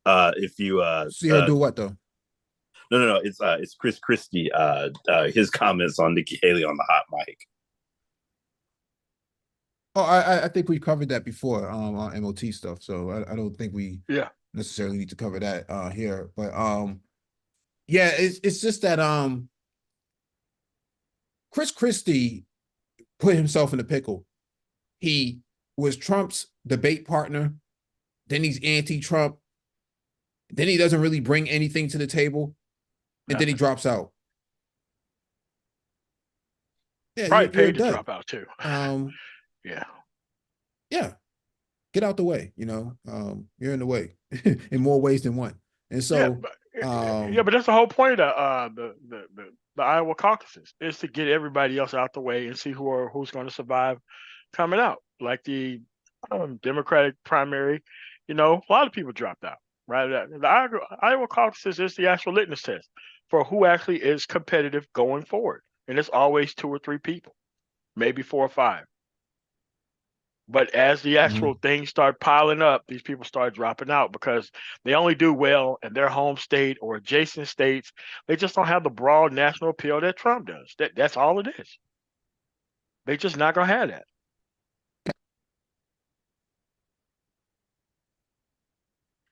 If you see her do what though? No, it's Chris Christie, his comments on Nikki Haley on the hot mic. Oh, I think we covered that before on MOT stuff, so I don't think we necessarily need to cover that here. But yeah, it's just that Chris Christie put himself in a pickle. He was Trump's debate partner, then he's anti-Trump, then he doesn't really bring anything to the table, and then he drops out. Yeah, probably paid to drop out too. Yeah, get out the way. You know, you're in the way in more ways than one. And so, but that's the whole point of the Iowa caucuses is to get everybody else out the way and see who's going to survive coming out. Like the Democratic primary, you know, a lot of people dropped out. Right, the Iowa caucuses is the actual litmus test for who actually is competitive going forward, and it's always 2 or 3 people, maybe 4 or 5. But as the actual things start piling up, these people start dropping out because they only do well in their home state or adjacent states. They just don't have the broad national appeal that Trump does. That's all it is. They're just not going to have that.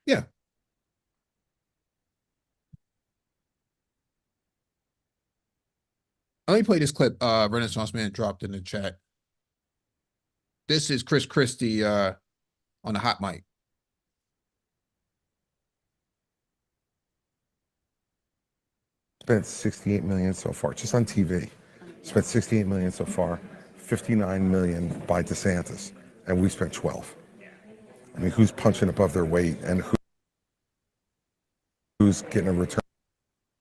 Yeah. Let me play this clip Renaissance Man dropped in the chat. This is Chris Christie on the hot mic. Spent $68 million so far, just on TV. Spent $68 million so far, $59 million by DeSantis, and we spent 12. I mean, who's punching above their weight and who's getting a return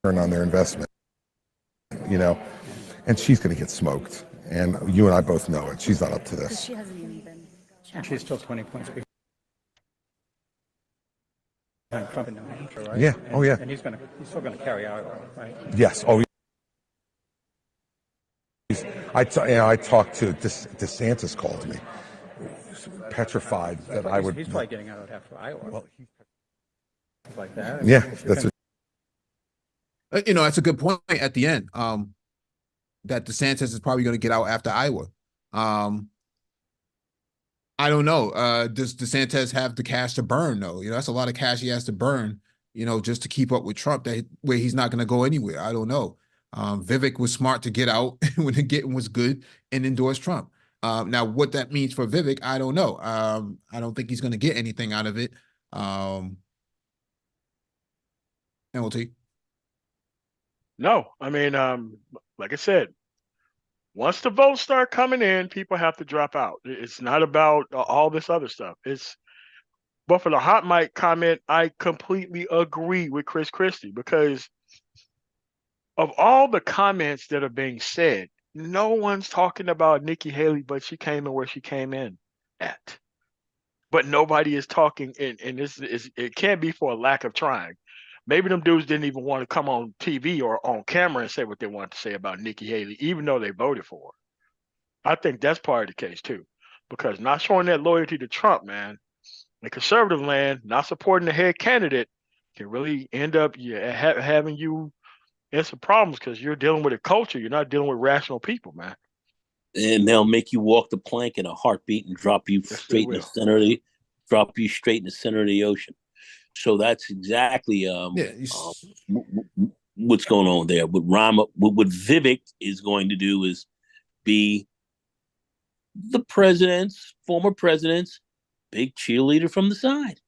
on their investment? You know, and she's going to get smoked. And you and I both know it. She's not up to this. She hasn't even been challenged. She's still 20 points behind Trump in New Hampshire, right? Yeah. Oh, yeah. And he's still going to carry Iowa, right? Yes. Oh, I talked to DeSantis called me, petrified that I would. He's probably getting out after Iowa. Well, like that. Yeah, that's you know, that's a good point at the end. That DeSantis is probably going to get out after Iowa. I don't know. Does DeSantis have the cash to burn, though? You know, that's a lot of cash he has to burn, you know, just to keep up with Trump, where he's not going to go anywhere. I don't know. Vivek was smart to get out when the getting was good and endorse Trump. Now, what that means for Vivek, I don't know. I don't think he's going to get anything out of it. MLT. No, I mean, like I said, once the votes start coming in, people have to drop out. It's not about all this other stuff. But for the hot mic comment, I completely agree with Chris Christie because of all the comments that are being said, no one's talking about Nikki Haley, but she came in where she came in at. But nobody is talking, and this is it can't be for a lack of trying. Maybe them dudes didn't even want to come on TV or on camera and say what they wanted to say about Nikki Haley, even though they voted for her. I think that's part of the case too, because not showing that loyalty to Trump, man, in conservative land, not supporting the head candidate can really end up having you in some problems because you're dealing with a culture. You're not dealing with rational people, man. And they'll make you walk the plank in a heartbeat and drop you straight in the center of the ocean. So that's exactly what's going on there. What Vivek is going to do is be the former president's big cheerleader from the side.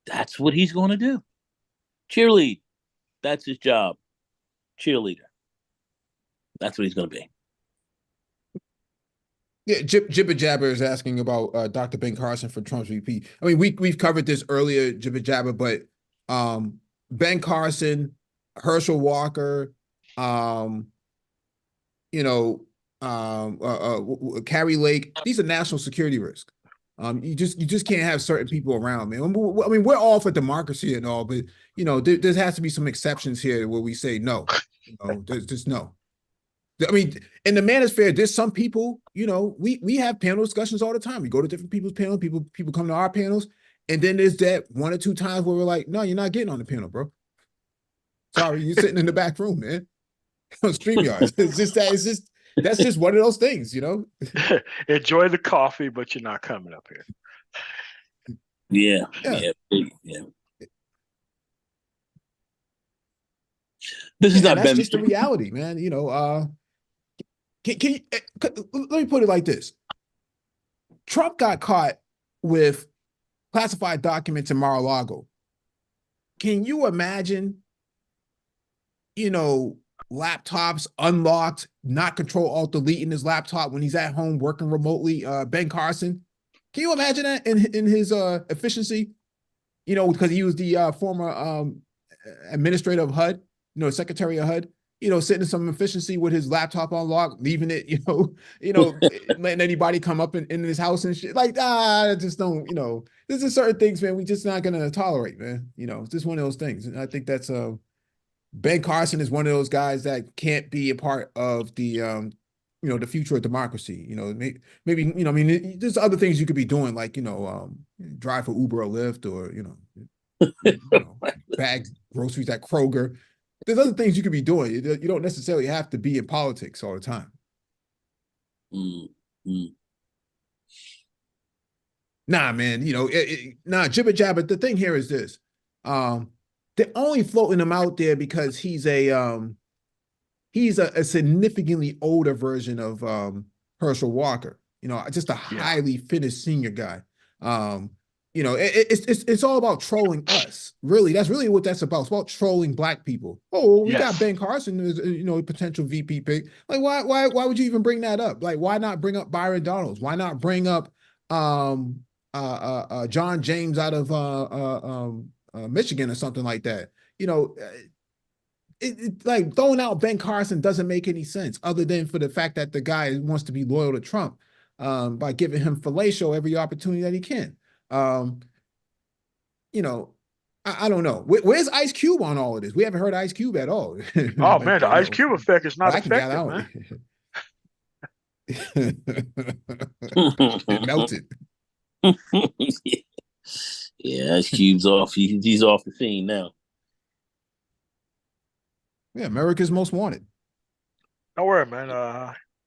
That's what he's going to do. Cheerlead. That's his job. Cheerleader. That's what he's going to be. Yeah, Jibber Jabber is asking about Dr. Ben Carson for Trump's VP. I mean, we've covered this earlier, Jibber Jabber, but Ben Carson, Herschel Walker, Carrie Lake, these are national security risks. You just can't have certain people around, man. I mean, we're all for democracy and all, but there has to be some exceptions here where we say no. There's just no. I mean, in the manosphere, there's some people, we have panel discussions all the time. We go to different people's panels, people come to our panels, and then there's that 1 or 2 times where we're like, no, you're not getting on the panel, bro. Sorry, you're sitting in the back room, man. On StreamYard. That's just one of those things, Enjoy the coffee, but you're not coming up here. Yeah. This is not that's just the reality, man. Can you, let me put it like this. Trump got caught with classified documents in Mar-a-Lago. Can you imagine, laptops unlocked, not Control-Alt-Delete in his laptop when he's at home working remotely? Ben Carson, can you imagine that in his efficiency? Because he was the former administrator of HUD, secretary of HUD, sitting in some efficiency with his laptop unlocked, leaving it, letting anybody come up in his house and shit. Like, just don't, there's just certain things, man, we just not going to tolerate, man. It's just one of those things. And I think that's, Ben Carson is one of those guys that can't be a part of the, the future of democracy. Maybe, I mean, there's other things you could be doing, like, drive for Uber or Lyft, or, bag groceries at Kroger. There's other things you could be doing. You don't necessarily have to be in politics all the time. Nah, man, jibber jabber. The thing here is this. They're only floating him out there because he's a significantly older version of Herschel Walker. Just a highly finished senior guy. It's all about trolling us. Really, that's really what that's about. It's about trolling Black people. Oh, we got Ben Carson as a potential VP pick. Like, why would you even bring that up? Like, why not bring up Byron Donalds? Why not bring up John James out of Michigan or something like that? Like, throwing out Ben Carson doesn't make any sense, other than for the fact that the guy wants to be loyal to Trump by giving him fellatio every opportunity that he can. I don't know. Where's Ice Cube on all of this? We haven't heard Ice Cube at all. Oh, man, the Ice Cube effect is not effective, man. It melted. Yeah, Ice Cube's off. He's off the scene now. Yeah, America's Most Wanted. Don't worry, man.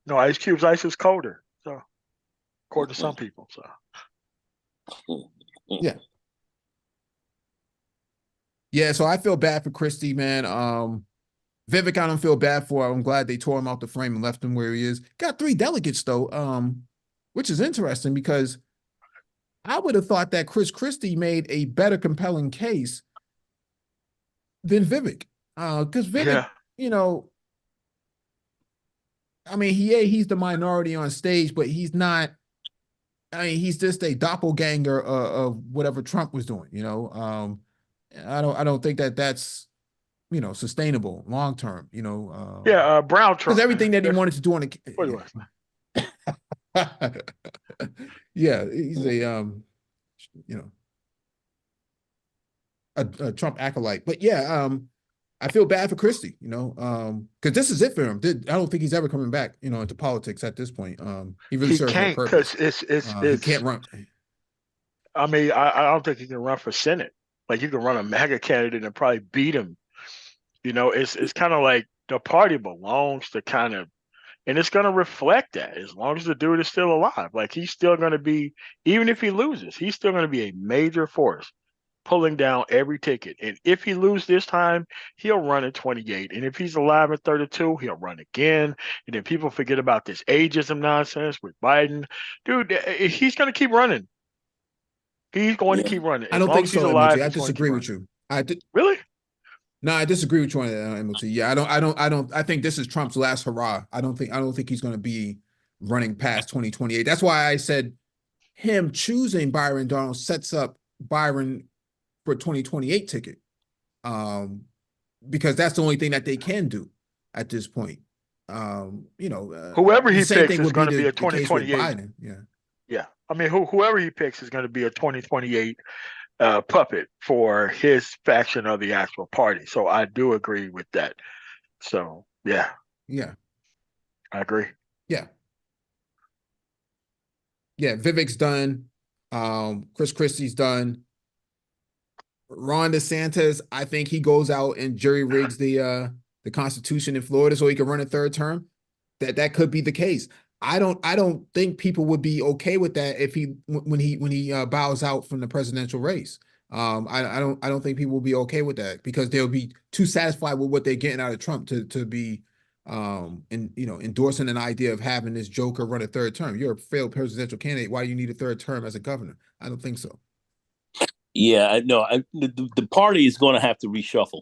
No, Ice Cube's ice is colder, so according to some people. So yeah. So I feel bad for Christie, man. Vivek, I don't feel bad for. I'm glad they tore him out the frame and left him where he is. Got 3 delegates though. which is interesting because I would have thought that Chris Christie made a better compelling case than Vivek. Because Vivek, Yeah. you know, I mean, he's the minority on stage, but he's not. I mean, he's just a doppelganger of whatever Trump was doing. I don't think that that's sustainable long term. Yeah, Brown Because Trump. everything that he That's wanted to do on what it was. the yeah, he's a a Trump acolyte. But yeah, I feel bad for Christie, because this is it for him. I don't think he's ever coming back, into politics at this point. He really He serves no can't purpose. because He can't run. I mean, I don't think he can run for Senate. Like you can run a MAGA candidate and probably beat him. It's kind of like the party belongs to kind of, and it's going to reflect that as long as the dude is still alive. Like he's still going to be, even if he loses, he's still going to be a major force pulling down every ticket. And if he loses this time, he'll run at 28. And if he's alive at 32, he'll run again. And then people forget about this ageism nonsense with Biden. Dude, he's going to keep running. He's going to keep running. I As don't long think as he's so, alive, MLT. I he's going to disagree keep with running. you. Really? No, I disagree with you on that, MLT. Yeah, I don't. I think this is Trump's last hurrah. I don't think he's going to be running past 2028. That's why I said him choosing Byron Donald sets up Byron for 2028 ticket, because that's the only thing that they can do at this point. Whoever The he same picks thing is would going be to be a the case with 2028. Biden. Yeah. Yeah. I mean, whoever he picks is going to be a 2028 puppet for his faction of the actual party. So I do agree with that. So, yeah, Yeah. I agree. Yeah. Yeah. Vivek's done. Chris Christie's done. Ron DeSantis, I think he goes out and jury rigs the Constitution in Florida so he can run a third term. That could be the case. I don't think people would be okay with that if when he bows out from the presidential race. I don't think people will be okay with that because they'll be too satisfied with what they're getting out of Trump to be endorsing an idea of having this joker run a third term. You're a failed presidential candidate. Why do you need a third term as a governor? I don't think so. Yeah, I know. The party is going to have to reshuffle.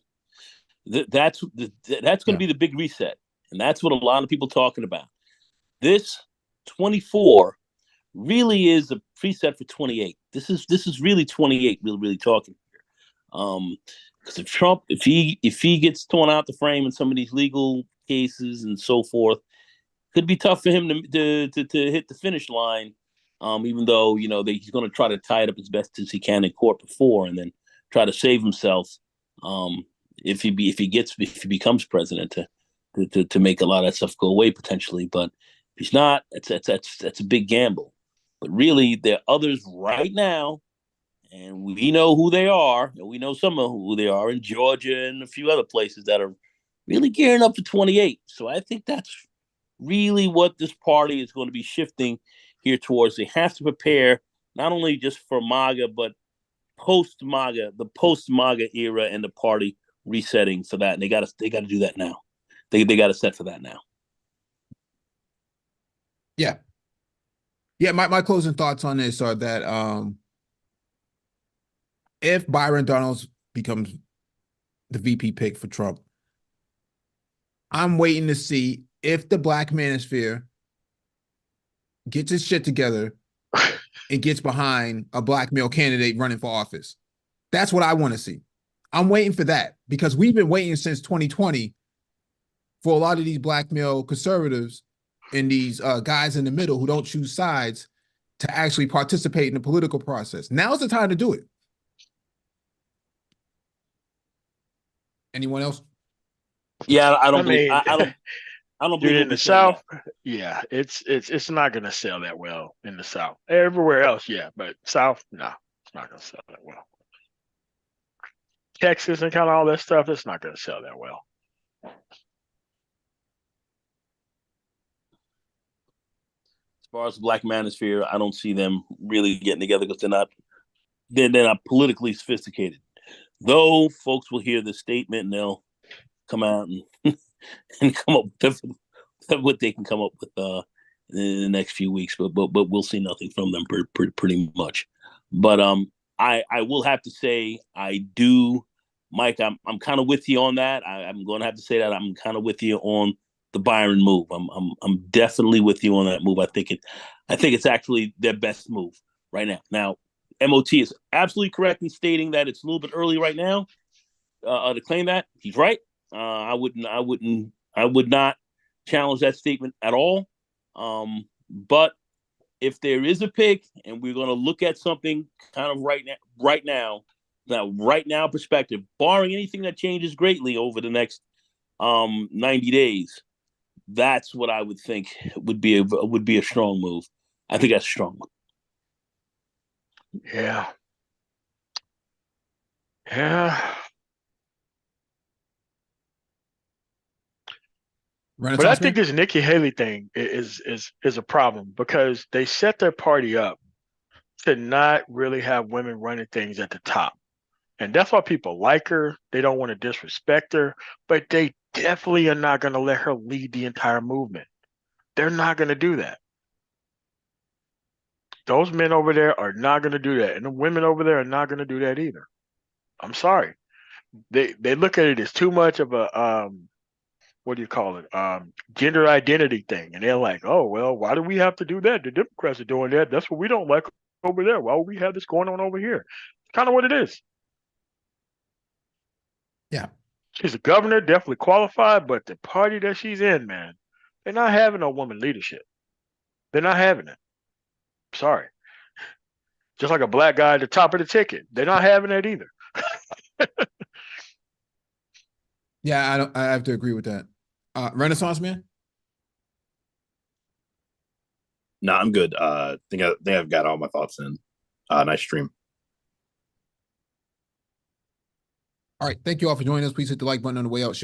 That's going to be the big reset, and that's what a lot of people are talking about. This 24 really is a preset for 28. This is really 28. We're really talking here. Because if Trump, if he gets torn out the frame in some of these legal cases and so forth, could be tough for him to hit the finish line. Even though he's going to try to tie it up as best as he can in court before, and then try to save himself if he becomes president to make a lot of that stuff go away potentially. But if he's not, that's a big gamble. But really, there are others right now, and we know who they are, and we know some of who they are in Georgia and a few other places that are really gearing up for 28. So I think that's really what this party is going to be shifting here towards. They have to prepare not only just for MAGA, but post-MAGA, the post-MAGA era and the party resetting for that. And they got to do that now. They got to set for that now. Yeah. Yeah, my closing thoughts on this are that if Byron Donalds becomes the VP pick for Trump, I'm waiting to see if the Black manosphere gets his shit together and gets behind a Black male candidate running for office. That's what I want to see. I'm waiting for that because we've been waiting since 2020 for a lot of these Black male conservatives and these guys in the middle who don't choose sides to actually participate in the political process. Now's the time to do it. Anyone else? Yeah, I don't mean, I don't dude, believe in the South, yeah, it's not gonna sell that well in the South. Everywhere else, yeah, but South, no, it's not gonna sell that well. Texas and kind of all that stuff, it's not gonna sell that well. As far as the Black manosphere, I don't see them really getting together because they're not politically sophisticated. Though folks will hear the statement and they'll come out and come up with what they can come up with in the next few weeks, but we'll see nothing from them pretty much. But I will have to say I do, Mike. I'm kind of with you on that. I'm going to have to say that I'm kind of with you on the Byron move. I'm definitely with you on that move. I think it's actually their best move right now. Now, MOT is absolutely correct in stating that it's a little bit early right now to claim that. He's right. I would not challenge that statement at all. But if there is a pick, and we're going to look at something kind of right now perspective, barring anything that changes greatly over the next 90 days, that's what I would think would be a strong move. I think that's strong. Yeah. Yeah. But I think this Nikki Haley thing is a problem because they set their party up to not really have women running things at the top. And that's why people like her. They don't want to disrespect her, but they definitely are not going to let her lead the entire movement. They're not going to do that. Those men over there are not going to do that. And the women over there are not going to do that either. I'm sorry. They look at it as too much of a what do you call it? Gender identity thing. And they're like, oh, well, why do we have to do that? The Democrats are doing that. That's what we don't like over there. Why would we have this going on over here? It's kind of what it is. Yeah. She's a governor, definitely qualified, but the party that she's in, man, they're not having no woman leadership. They're not having it. Sorry. Just like a black guy at the top of the ticket. They're not having it either. Yeah, I have to agree with that. Renaissance man? No, I'm good. I think I've got all my thoughts in. Nice stream. All right. Thank you all for joining us. Please hit the like button on the way out. Share